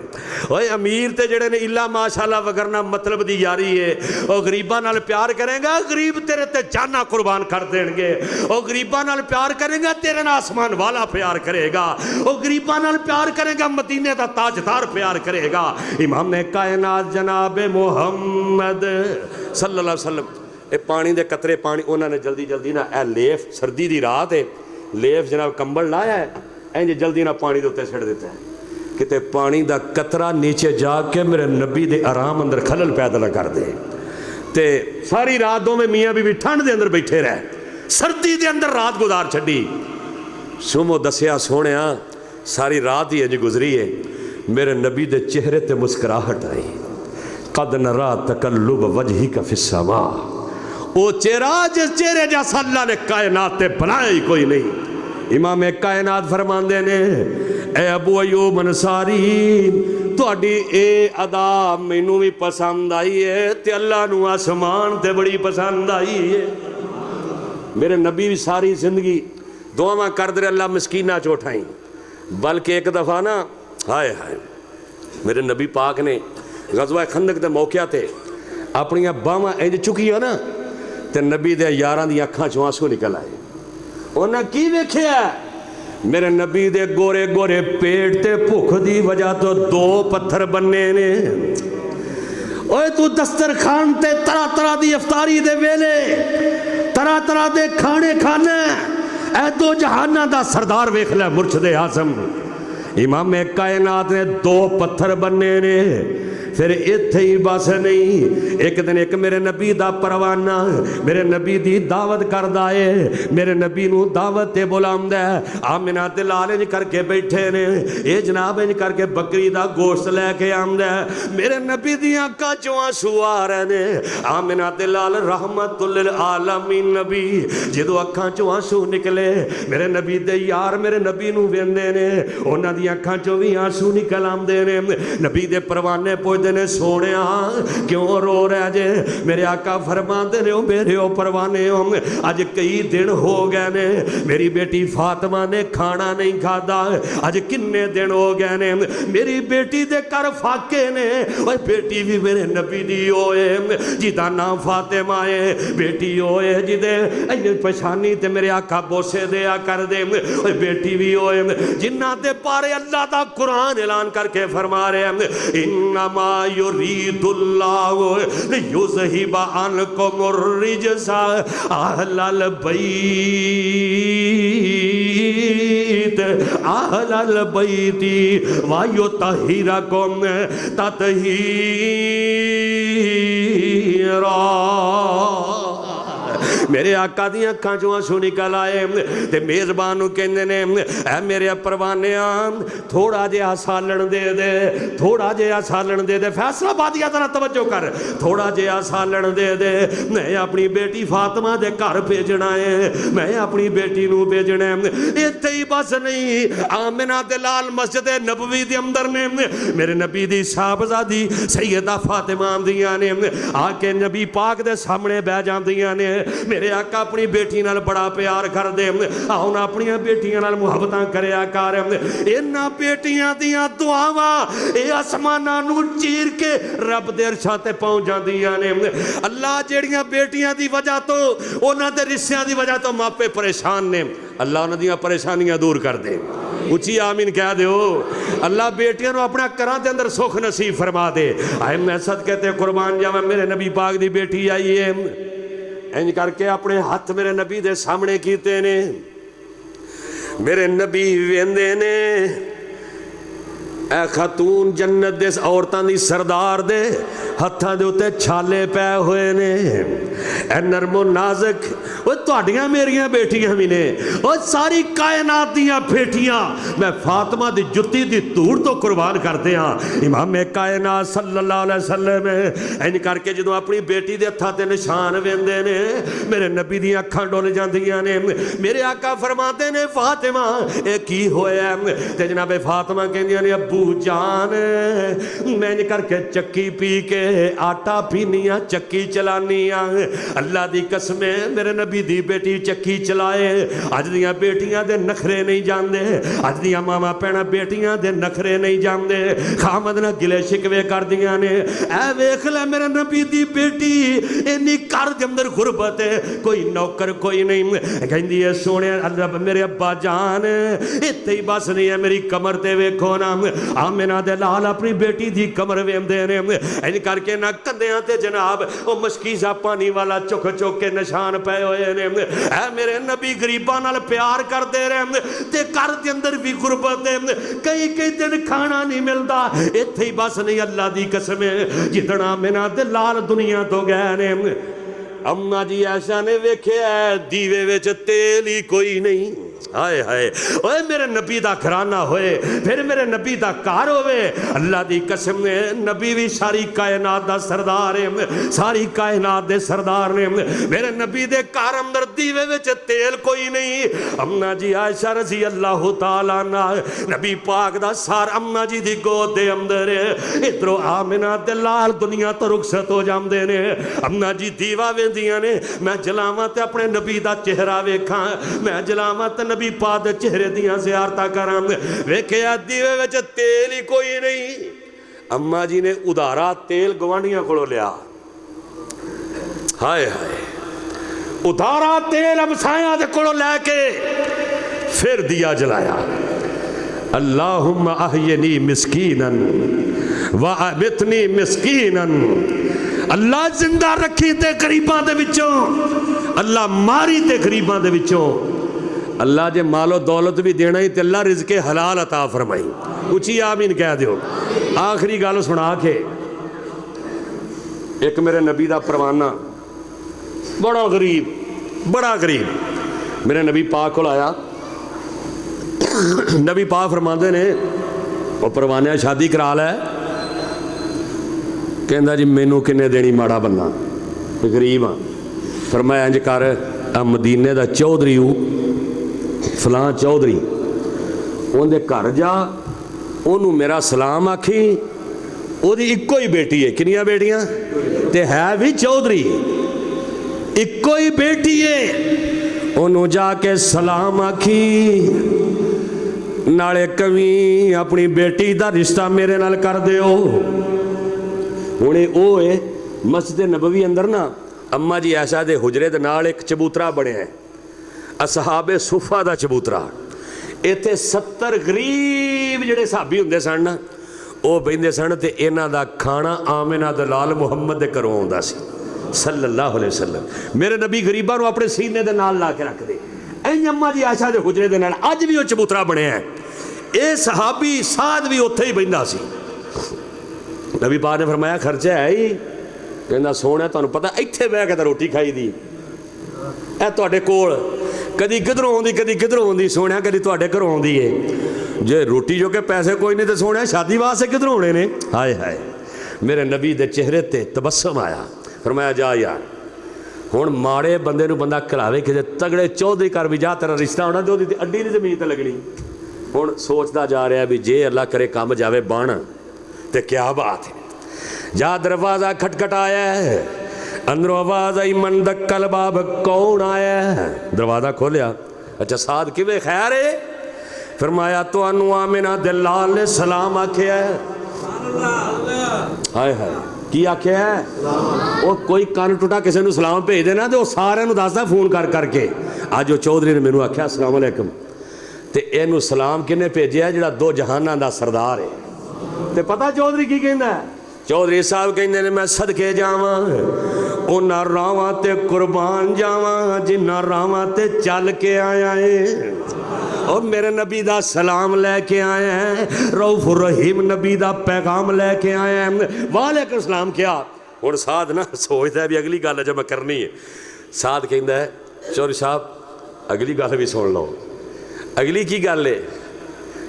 ओए अमीर ते जेड़े ने इला माशाअल्लाह वगरना मतलब दी यारी है, वो गरीबां नाल प्यार करेगा, गरीब तेरे ते जाना कुर्बान कर देंगे। वो गरीबां नाल प्यार करेगा, तेरे नाल आसमान वाला प्यार करेगा। वो गरीबां नाल प्यार करेगा, मदीने दा ताजदार प्यार करेगा। इमाम कायनात जनाब मुहम्मद सल्लल्लाहु अलैहि वसल्लम, ये पानी दे कतरे पानी उन्होंने जल्दी जल्दी ना ए लेफ, सर्दी दी रात है, लेफ जनाब कंबल लाया है, इंज जल्दी ना पानी दे उत्ते छिड़ दिता है, किते पानी दा कतरा नीचे जाके मेरे नबी दे आराम अंदर खलल पैदा ना कर दे। ते सारी रात दोवें मियाँ बीवी ठंड दे अंदर बैठे रहे, सर्दी दे अंदर रात गुजार छड्डी। सुमो दसिया सोहणिया सारी रात ही इंज गुजरी है, मेरे नबी दे चेहरे ते मुस्कुराहट आई। कद नरा तकल्लुब वजहिका फिस्समा, वो चेहरा जिस चेहरे जैसा अल्लाह ने कायनात ते बनाया ही कोई नहीं। इमाम कायनात फरमांदे ने, ए अबू अयूब अंसारी, तुहाडी ए अदा मैनू भी पसंद आई है ते अल्लाह नू आसमान ते बड़ी पसंद आई है। मेरे नबी भी सारी जिंदगी दुआवां करदे रहे, अल्लाह मस्कीना च उठाई। बल्कि एक दफ़ा ना, हाय हाय, मेरे नबी पाक ने गज़वा खंदक के मौके ते अपनियां बाहां इंज चुकियां ना, ते नबी दे यारां दी अखां चों आंसू निकल आए। उन्हें की वेख्या? मेरे नबी दे गोरे गोरे पेट ते भुख दी वजह तो 2 पत्थर बन्ने ने। ओए तू दस्तरखान ते तरह तरह दी इफ्तारी दे वेले तरह तरह दे खाने खाना, ऐ 2 जहाना दा सरदार वेख लै, मुर्शदे आज़म इमाम कायनात ने 2 पत्थर बन्ने ने। फिर इत्थे ही बस नहीं, एक दिन एक मेरे नबी दा परवाना मेरे नबी दी दावत करदा है, मेरे नबी नू दावत ते बुलांदा है। आमिना ते लाल इंज करके बैठे ने, ये जनाब इंज करके बकरी दा गोश्त लैके आंदा है। मेरे नबी दी अखां चों आंसू आ रहे ने। आमिना ते लाल रहमतुल लिल आलमीन नबी जदों अखां चों आंसू निकले, मेरे नबी दे यार मेरे नबी नू वेंदे ने, उन्हां दी अखां चों भी आंसू निकल आंदे ने। नबी दे परवाने पुछदे ने, सोनिया क्यों रो रहे जे? मेरे आका फरमाते ने, मेरे ओ परवाने हो, अज कई दिन हो गए ने मेरी बेटी फातिमा ने खाना नहीं खाता, अज किन्ने दिन हो गए ने मेरी बेटी दे कर फाके ने। ओए बेटी भी मेरे नबी दी होए जिदा नाम फातिमा है, बेटी होए जिदे पछानी ते मेरे आका बोसे दिया कर दे। ओए बेटी भी होए जिन्ना ते पारे अल्लाह दा कुरान ऐलान करके फरमा रहे, इन्नमा युरीदुल्लाहु लियुज़हिबा अन्कुमुर रिजसा अहलल बैत अहलल बैति व युतहिरकुम ततहीरा। मेरे आका दी अखां चों आंसू निकल आए ते मेज़बान कहंदे ने, ऐ मेरे परवाने थोड़ा जिहा सालण दे दे, थोड़ा जिहा सालण दे दे। फैसलाबादिया तरह तवज्जो कर, थोड़ा जिहा सालण दे दे, मैं अपनी बेटी फातिमा दे घर भेजना है, मैं अपनी बेटी नू भेजना है। इत्थे ही बस नहीं, आमिना दे लाल मस्जिद नबवी दे अंदर ने मेरे नबी दी साहबजादी सैयदा फातिमा आंदियां ने, आके नबी पाक दे सामने बह जांदियां ने। मेरे आका अपनी बेटी नाल बड़ा प्यार कर दे, हुण अपनी बेटियां नाल मुहब्बतां करया कर। इन्हां बेटियां दियां दुआवां ये आसमानां नूं चीर के रब दे अरशां ते पहुंच जांदियां ने। अल्लाह जेड़ियां बेटियां दी वजह तो, उन्हां दे रिश्तियां दी वजह तो मापे परेशान ने, अल्लाह उन्हां दियां परेशानियां दूर कर दे। उची आमीन कह दो। अल्लाह बेटियां नूं अपना घरां दे अंदर सुख नसीब फरमा दे। आए मैं सदके ते कुर्बान जावां, मेरे नबी पाक दी बेटी आई है, इंज करके अपने हाथ मेरे नबी दे सामने कीते ने। मेरे नबी वेंदे ने, ए खातून जन्नत दे औरतां दी सरदार दे हत्थां दे उत्ते छाले पै होए ने, ए नरमो नाज़ुक। वो तुहाडियां मेरियां बेटियां भी ने, और सारी कायनात दियां बेटियां मैं फातिमा दी जुत्ती दी धूड़ तो कुर्बान करते हाँ। इमाम कायनात सल्लल्लाहु अलैहि वसल्लम इंज करके जदों अपनी बेटी दे हत्थां ते निशान वेंदे ने, मेरे नबी दी अखां डुल जांदियां ने। मेरे आका फरमाते ने, फातिमा ए की होया? ते जनाबे फातिमा कहंदियां ने, अब्बू जान मैं इंज करके चक्की पी के आटा पीनिया चक्की चलानिया। अल्लाह दी कसम मेरे नबी दी बेटी चक्की चलाए। अज दियां बेटियां दे नखरे नहीं जांदे, अज दियां मावां भैणां बेटियां दे नखरे नहीं जांदे, खामद ना गिले शिकवे करदियां ने। ऐ वेख ले मेरे नबी दी बेटी इन्नी घर दे अंदर गुरबत है, कोई नौकर कोई नहीं। कहंदी है सोने अल्लाह मेरे अब्बा जान इत्थे ही बस नहीं है, मेरी कमर ते वेखो ना। आमिना दे लाल अपनी बेटी दी कमर वेंदे ने, इंज करके ना कंधियां ते जनाब ओ मशकीज़ा पानी वाला चुक चुक के निशान पे होए ने। ऐ मेरे नबी गरीबां नाल प्यार करदे रहे ते घर दे अंदर भी गुरबत है, कई कई दिन खाना नहीं मिलता। इत्थे ही बस नहीं अल्लाह दी कसम जिदण आमिना दे लाल दुनिया तो गए ने। अम्मा जी आयशा ने वेख्या दीवे विच तेल ही कोई नहीं। हाय हाय ओए मेरे नबी दा घराना होए फिर मेरे नबी दा घर होवे। अल्लाह दी कसम ने नबी भी सारी कायनात दा सरदार है, सारी कायनात दे सरदार ने। मेरे नबी दे घर अंदर दीवे विच तेल कोई नहीं। अम्मा जी आयशा रज़ी अल्लाह तआला अन्हा नबी पाक दा सार अम्मा जी दी गोद दे अंदर इधरों आमिना दे लाल दुनिया तो रुखसत हो जांदे ने। अम्मा जी दीवा वेंदियां ने, मैं जलावां ते अपने नबी दा चेहरा वेखां, मैं जलावां ते नबी पाक दे चेहरे दियां ज़ियारतां करां। वेखिया दीवे विच तेल ही कोई नहीं। अम्मा जी ने उधारा तेल गवांढियां कोलों लिया। हाय हाय उधारा तेल हमसायां दे कोलों लैके फिर दिया जलाया। अल्लाहुम्मा अहयनी मिस्कीनन व अमितनी मिस्कीनन। अल्लाह जिंदा रखी ते गरीबां दे विचों, अल्लाह मारी ते गरीबां दे विचों। अल्लाह जे मालो दौलत भी देना ही तो अल्लाह रिज़्क़े हलाल अता फरमाई। उची आमीन कह दियो। आखिरी गल सुना के एक मेरे नबी दा परवाना बड़ा गरीब मेरे नबी पाक को आया। नबी पाक फरमाते ने वो परवाने शादी करा लै। कहंदा जी मैनू किन्ने देनी, माड़ा बंदा गरीब हाँ। फरमाया इंज कर मदीने दा चौधरी फलां चौधरी उनके घर जा, ओनू मेरा सलाम आखी। ओदी इक्को ही बेटी है, किनियां बेटियां ते है भी चौधरी, इक्को ही बेटी है। ओनू जाके सलाम आखी, नाले कवी अपनी बेटी दा रिश्ता मेरे नाल कर दिओ। हुणे ओह है मस्जिद नबवी अंदर ना अम्मा जी आयशा दे हुजरे दे नाल एक चबूतरा बनिया है, असहाबे सुफा दा चबूतरा। इत्थे 70 गरीब जिहड़े साहबी हुंदे सन ना वो बहिंदे सन ते इन्हां दा खाना आमिना दे लाल मुहम्मद दे घरों आउंदा सी सल्लल्लाहु अलैहि वसल्लम। मेरे नबी गरीबां नूं अपने सीने दे नाल ला के रखदे। इंज अम्मा जी आयशा दे हुजरे दे नाल अज भी वो चबूतरा बनिया है। ये सहाबी साध भी उत्थे ही बहिंदा सी। नबी पाक ने फरमाया खर्चा है ही। कहंदा सोहणा तुहानूं पता इत्थे बह के तां रोटी खाई दी, ऐ तुहाडे कोल कदी किधरों आउंदी कदी किधरों आउंदी। सोहणा कदी तुहाडे घरों आउंदी है। जे रोटी जो के पैसे कोई नहीं तो सोहणा शादी वास्ते किधरों होने ने। हाय हाय मेरे नबी दे चेहरे ते तबस्सुम आया। फरमाया जा यार हुण माड़े बंदे नूं बंदा घलावे कि तगड़े चौधरी कर भी जा तेरा रिश्ता होना तो ओहदी अड्डी दी जमीन ते लगनी। हुण सोचदा जा रहा भी जे अल्लाह करे कम जावे बण ते क्या बात है। जा दरवाज़ा खटखटाया है, अंदरों आवाज आई मन दक्कल बाब कौन आया है। दरवाज़ा खोलिया, अच्छा साद किवें खैर है। फरमाया तुहानू आमिना दे लाल ने सलाम आख्या है। हाय हाय की आख्या है। वो कोई कन टुटा किसी नूं सलाम भेज देना तो सारे नूं दसदा फोन कर करके अज वो चौधरी ने मैनू आख्या अस्सलाम वालेकुम। ते इनू सलाम किन्ने भेजिया जिहड़ा दो जहानां दा सरदार है। ते पता चौधरी की कहंदा है। चौधरी साहब कहंदे ने मैं सदके जावां उन्हां रावां ते कुर्बान जावां जिन्हां रावां ते चल के आया है। और मेरे नबी दा सलाम लैके आया है, रऊफुर रहीम नबी दा पैगाम लैके आया है। वालेकुम सलाम किया। हुण साध ना सोचदा भी अगली गल जो मैं करनी है। साध कहंदा है चौधरी साहब अगली गल भी सुन लो। अगली की गल है।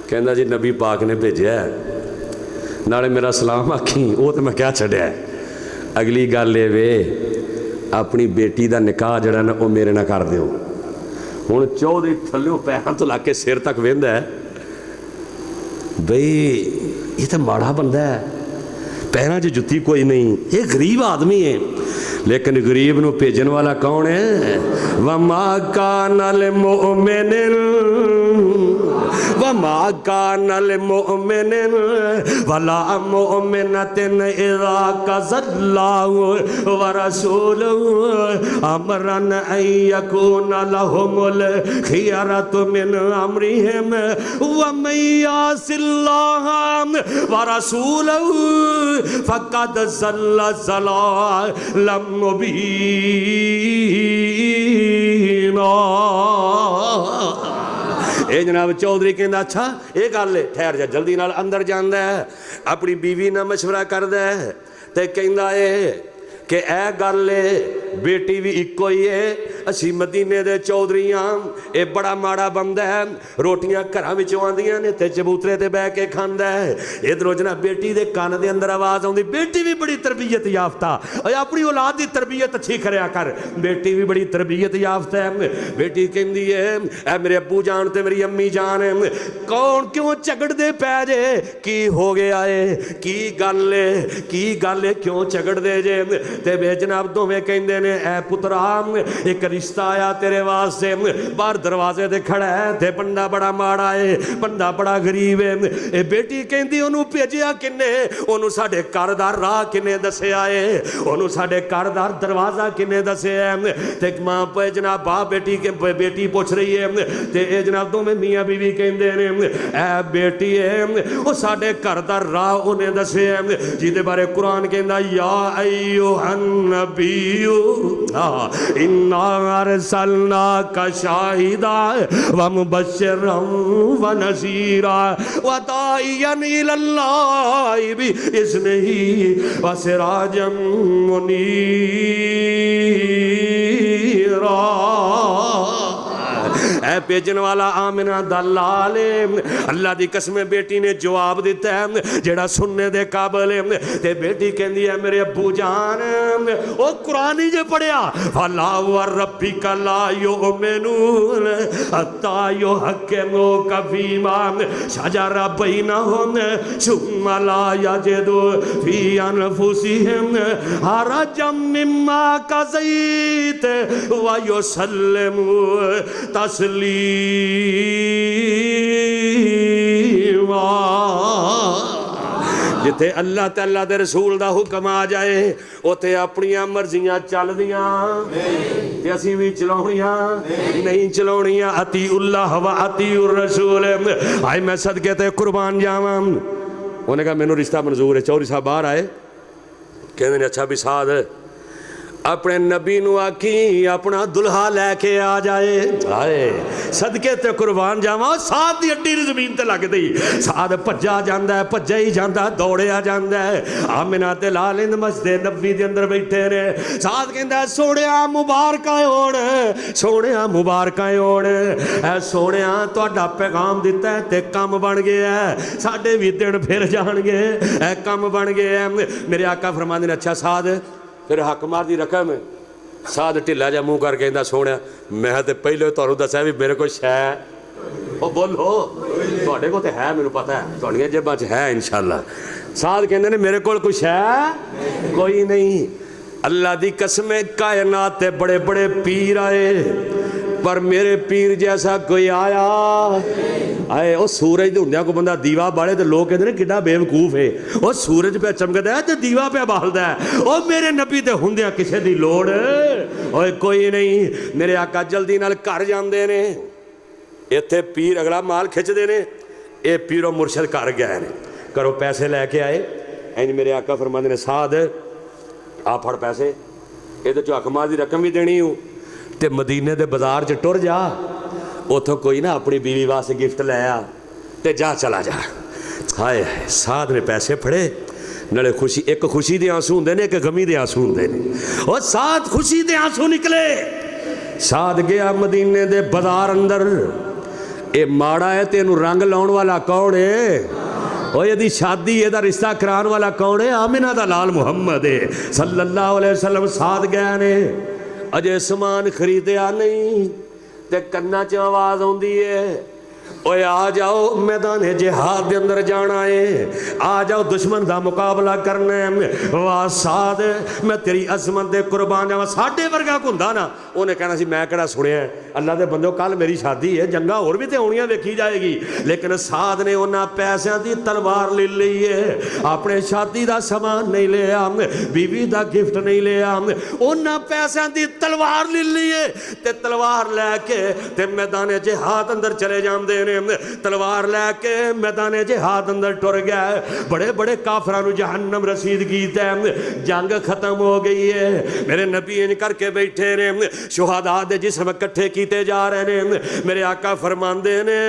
कहंदा जी नबी पाक ने भेजिया नाले मेरा सलाम आखी। वो तो मैं क्या छड्या। अगली गल ये वे अपनी बेटी का निकाह जड़ा ना वो मेरे नाल कर दिओ। हुण चौधरी थल्लों पैरों तो लाके सिर तक वेंदा है बई ये तो माड़ा बंदा है। पैरों 'च जुत्ती कोई नहीं, ये गरीब आदमी है। लेकिन गरीब नूं भेजन वाला कौन है? वमा कानल मुमिनिन वमा कानल मुमिनिन वला मुमिनतिन इज़ा कज़ल्लाहु व रसूलुहु अमरन अन यकून लहुमुल खियरतु मिन अमरिहिम व मन यासिल्लाह व रसूलहु फक़द ज़ल्ल ज़लालन मुबीना। ਇਹ जनाब चौधरी कहता अच्छा ये गल है, ठहर जा, जल्दी नाल अंदर जाता है, अपनी बीवी नाल मशवरा करता है तो कहता है कि यह गल है, बेटी भी इको ही है, असी मदीने दे चौधरी हाँ, ये बड़ा माड़ा बंदा है, रोटियां घरों विचों आंदियां ने ते चबूतरे ते बह के खांदा है। इधरों जना बेटी दे कान दे अंदर आवाज़ आउंदी, बेटी भी बड़ी तरबियत याफ्ता, अपनी औलाद की तरबियत अच्छी करया कर, बेटी भी बड़ी तरबियत याफ्ता है। बेटी कहती है ऐ मेरे अब्बू जान ते मेरी अम्मी जान कौन क्यों झगड़दे पै जे, की हो गया है, की गल है क्यों झगड़दे जे? ते वे जनाब दोवें कहंदे ने ऐ पुत्रा एक रिश्ता आया तेरे वास्ते, बाहर दरवाजे ते खड़ा है ते बंदा बड़ा माड़ा है, बंदा बड़ा गरीब है। ये बेटी कहंदी ओनू भेजिया किन्ने, ओनू साडे घर दा राह किन्ने दस्सिया है, ओनू साडे घर दा दरवाजा किन्ने दस्सिया है। ते मां पे जनाब बा बेटी के बेटी पूछ रही है ते ये जनाब दोवें मियां बीवी कहंदे ने ऐ बेटी है ओ साडे घर दा राह ओने दस्सिया है, जिहदे बारे कुरान कहंदा या अय्युहन नबिय्यु इन्ना अरसलनाका शाहिदा व मुबश्शिरन व नज़ीरा व दाइयन इलल्लाहि बिइज़्निही व सिराजम मुनीरा। ऐ भेजन वाला आमिना दा लाल अल्लाह दी कसम बेटी ने जवाब दिता है जेड़ा सुनने दे काबिल है। ते बेटी कहंदी है मेरे अब्बू जान ओ कुरान ही जे पढ़िया फला व रब्बिका ला युमिनून हत्ता युहक्किमू फीमा शजरा बैनहुम सुम्मा ला यजिदू फी अनफुसिहिम हरजम मिम्मा कज़ैत व युसल्लिमू तस्लीमा। जिथे अल्लाह ताला दे रसूल दा हुक्म आ जाए उथे अपनियां मर्जियां चलदियां ते असीं भी चलाउणियां नहीं चलाउणियां। अती उल्लाह व अती उर रसूल। आए मैं सदके ते कुर्बान जावां। उन्हें कहा मैनू रिश्ता मंजूर है। चौधरी साहब बाहर आए कहंदे ने अच्छा भी साध अपने नबी नू आखी अपना दुल्हा लैके आ जाए। आए सदके ते कुर्बान जावा। साध दी अड्डी जमीन ते लग गई। साध भज्जा जांदा है, भज्जा ही जांदा, दौड़िया जांदा है। आमिना ते लाल इंद मस्जिद नबी दे अंदर बैठे ने। साध कहंदा सोहणिया मुबारकां होण, सोहणिया मुबारकां होण। ऐ सोहणिया तुहाडा पैगाम दिता है ते काम बन गया है। साडे भी दिन फिर जाणगे। ऐ काम बन गया है। मेरे आका फरमांदे ने अच्छा साध फिर हक मार दी रकम। साध ढिला जा मुँह करके कहंदा सोहणिया मैं तो पहले तुहानूं दस्सिया भी मेरे को शै ओ बोलो तुहाडे कोल ते है मैनूं पता है तुहाडीआं जेबां च है इंशाअल्लाह। साध कहंदे ने मेरे कोल कुछ है कोई नहीं। अल्लाह दी कसम कायनात ते बड़े बड़े पीर आए पर मेरे पीर जैसा कोई आया आए। वो सूरज होंदिया को बंदा दीवा बाले तो लोग कहते हैं किड्डा बेवकूफ है। वो सूरज पे चमकदा है तो दीवा पे बालदा है। वो मेरे नबी ते हुंदिया किसे दी लोड़ ओए कोई नहीं। मेरे आका जल्दी नाल घर जांदे ने। इत्थे पीर अगला माल खिंचदे ने। ये पीरो मुर्शद घर गए ने घरों पैसे लैके आए। इंज मेरे आका फरमांदे ने साध आ फड़ पैसे ये चो हकमां दी रकम भी देनी हूँ ते मदीने दे बाजार च टुर जा उतों कोई ना अपनी बीवी वास्ते गिफ्ट लै आ ते जा चला जा। हाय साध ने पैसे फड़े नाले खुशी एक खुशी दे आंसू होंदे ने एक गमी दे आंसू होंदे ने। और साध खुशी दे आंसू निकले। साध गया मदीने दे बाजार अंदर। ये माड़ा है तेनू रंग लाउण वाला कौन है? और यदि शादी यदा रिश्ता कराने वाला कौन है? आमिना दा लाल मुहम्मद है सल्लल्लाहु अलैहि वसल्लम। साध गए ने अजे समान खरीदया नहीं ते कन्ना च आवाज़ आउंदी है ओए आ जाओ मैदान जिहाद के अंदर जाना है, आ जाओ दुश्मन का मुकाबला करना है। वाह साद मैं तेरी अजमत दे कुर्बान जावा। साडे वर्गा हुंदा ना उन्हें कहना सी मैं किहड़ा सुनिया अल्लाह दे बंदो कल मेरी शादी है, जंगा होर भी तो आउणियां वेखी जाएगी। लेकिन साद ने उन्हां पैसों की तलवार ले ली है, अपने शादी का समान नहीं लिया, बीवी का गिफ्ट नहीं लिया, उन्हां पैसों की तलवार ले ली है ते तलवार लैके ते मैदान जिहाद अंदर चले जाते हैं। तलवार लैके मैदान जिहाद अंदर टुर गया। बड़े बड़े काफरां नूं जहन्नम रसीद कीता है, जंग खत्म हो गई है। मेरे नबी इंज करके बैठे ने, शुहदा दे जिस्म इकट्ठे कीते जा रहे हैं। मेरे आका फरमांदे ने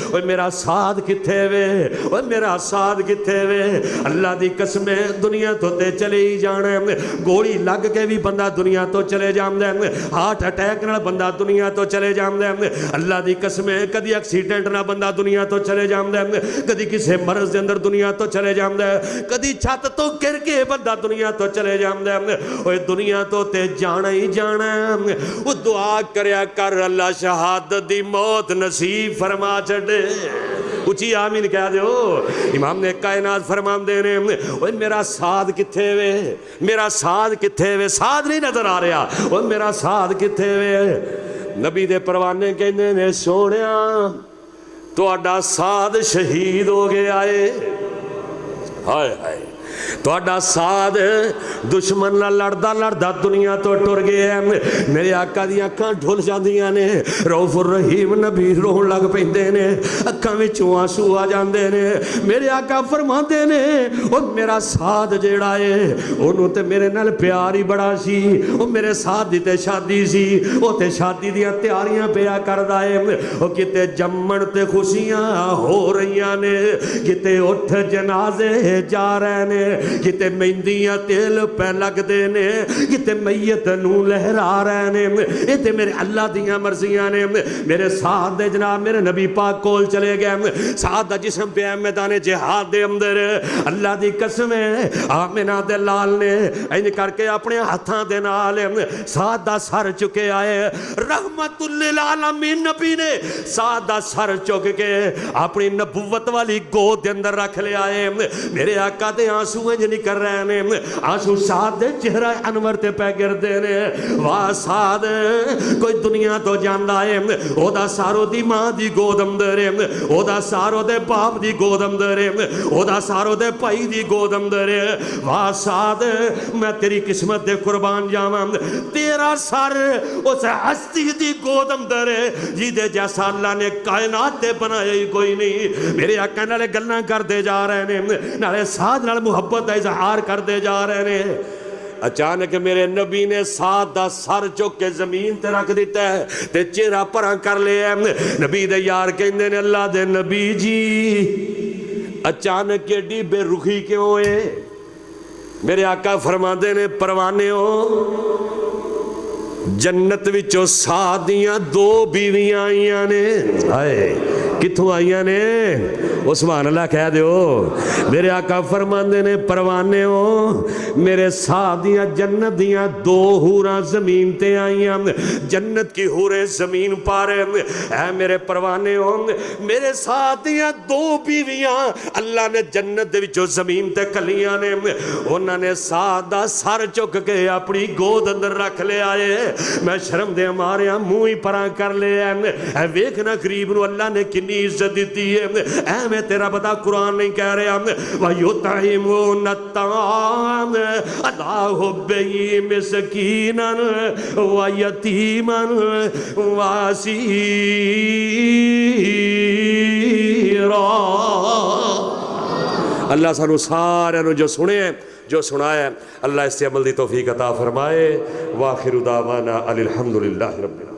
ओए मेरा साद किथे वे, ओए मेरा साद किथे वे। अल्लाह दी कसम दुनिया तो ते चले ही जाना है। गोली लग के भी बंदा दुनिया तो चले जाता है, हार्ट अटैक नाल बंदा दुनिया तो चले जाता है। अल्लाह दी कसम कदी एक्सीडेंट ना बंदा दुनिया तो चले जाता है, कदी किसी मरज के अंदर दुनिया तो चले जाता है, कदी छत तो गिर के बंदा दुनिया तो चले जाता है। ओए दुनिया तो ते जाना ही जाना है। वो दुआ करया कर अल्लाह शहादत दी मौत नसीब फरमा छड़े। उची आमीन कह दो। इमाम ने कायनात फरमांदे ने ओए मेरा साद किथे वे, मेरा साद किथे वे। साद नहीं नजर आ रहा, ओए मेरा साद किथे वे। नबी दे परवाने कहंदे ने सोहणिया तुहाडा साद शहीद हो गया है। हाय हाय तुहाडा साद दुश्मन नाल लड़दा लड़दा दुनिया तो टुर गया है। मेरे आका दी अखां ढुल जांदियां ने, रऊफुर रहीम नबी रोण लग पैंदे ने, अखां विचों आंसू आ जांदे ने। मेरे आका फरमांदे ने ओ मेरा साद जेड़ा है ओनू ते मेरे नाल प्यार ही बड़ा सी, ओ मेरे साद दी ते शादी सी, ओ ते शादी दियां तैयारियां पिया करदा है। ओ किते जम्मण ते खुशियां हो रहीआं ने, किते उठ जनाजे जा रहे ने, किते मेहंदियां तेल पै लगदे ने, किते मैयत नूं लहरा रहे ने। ये ते मेरे अल्लाह दियां मर्जियां ने। मेरे साथ दे जनाब मेरे नबी पाक कोल चले गए। साथ दा जिस्म पे मैदान जिहाद दे अंदर अल्लाह दी कसम है आमिना दे लाल ने इंज करके अपने हाथां दे नाल साथ दा सर चुके आए। रहमतुल लिल आलमीन नबी ने साथ दा सर चुक के अपनी नबुवत वाली गोद दे अंदर रख लिया है। मेरे आका दे आंसू इंज निकल रहे ने, आंसू साद दे चेहरा अनवर ते पै गिरदे ने। वाह साद कोई दुनिया तो जांदा है, ओदा सारो दी मां दी गोद अंदर है, ओदा सारो दे बाप दी गोद अंदर है, ओदा सारो दे भाई दी गोद अंदर है। वाह साद मैं तेरी किस्मत दे कुर्बान जावां, तेरा सर उस हस्ती दी गोद अंदर है जिदे जैसा अल्लाह ने कायनात ते बनाया ही कोई नहीं। मेरे आका नाले गल्लां करदे जा रहे ने, नाले साद नाल मुहब्बत का इजहार करते जा रहे हैं। अचानक मेरे नबी ने साथ दा सर चुक के जमीन ते रख दिता है ते चेहरा परा कर लिया। नबी दे यार कहंदे ने अल्लाह दे नबी जी अचानक एडी बेरुखी क्यों है? मेरे आका फरमाते ने परवाने हो जन्नत विचों साथ दियां दो बीवियां आईयां ने। हाय कित्थों आईयां ने? ओ सुभान अल्लाह कह दो। मेरे आका फरमाते ने परवाने हो मेरे साथ दियां जन्नत दियां दो हूरां जमीन ते आईयां। जन्नत की हूरें जमीन पर है मेरे परवाने हो मेरे साथ दियां दो बीवियां अल्लाह ने जन्नत दे विचों जमीन ते कलियां ने। उन्होंने साथ दा सर चुक के अपनी गोद अंदर रख लिया है। मैं शर्म दे मारिया मुंह ही परा कर लिया। वेखना गरीब नूं अल्लाह ने कितनी इज्जत दी है। एवें तेरा पता कुरान नहीं कह रहा वयुतइमून अत्ताम अला हुब्बिही मिस्कीनन व यतीमन व असीरा। अल्लाह सानू सारे जो सुने जो सुनाया अल्लाह इससे अमल दी तौफीक अता फरमाए। वाखिरु दावाना अनिल हम्दुलिल्लाहि रब्बिल आलमीन।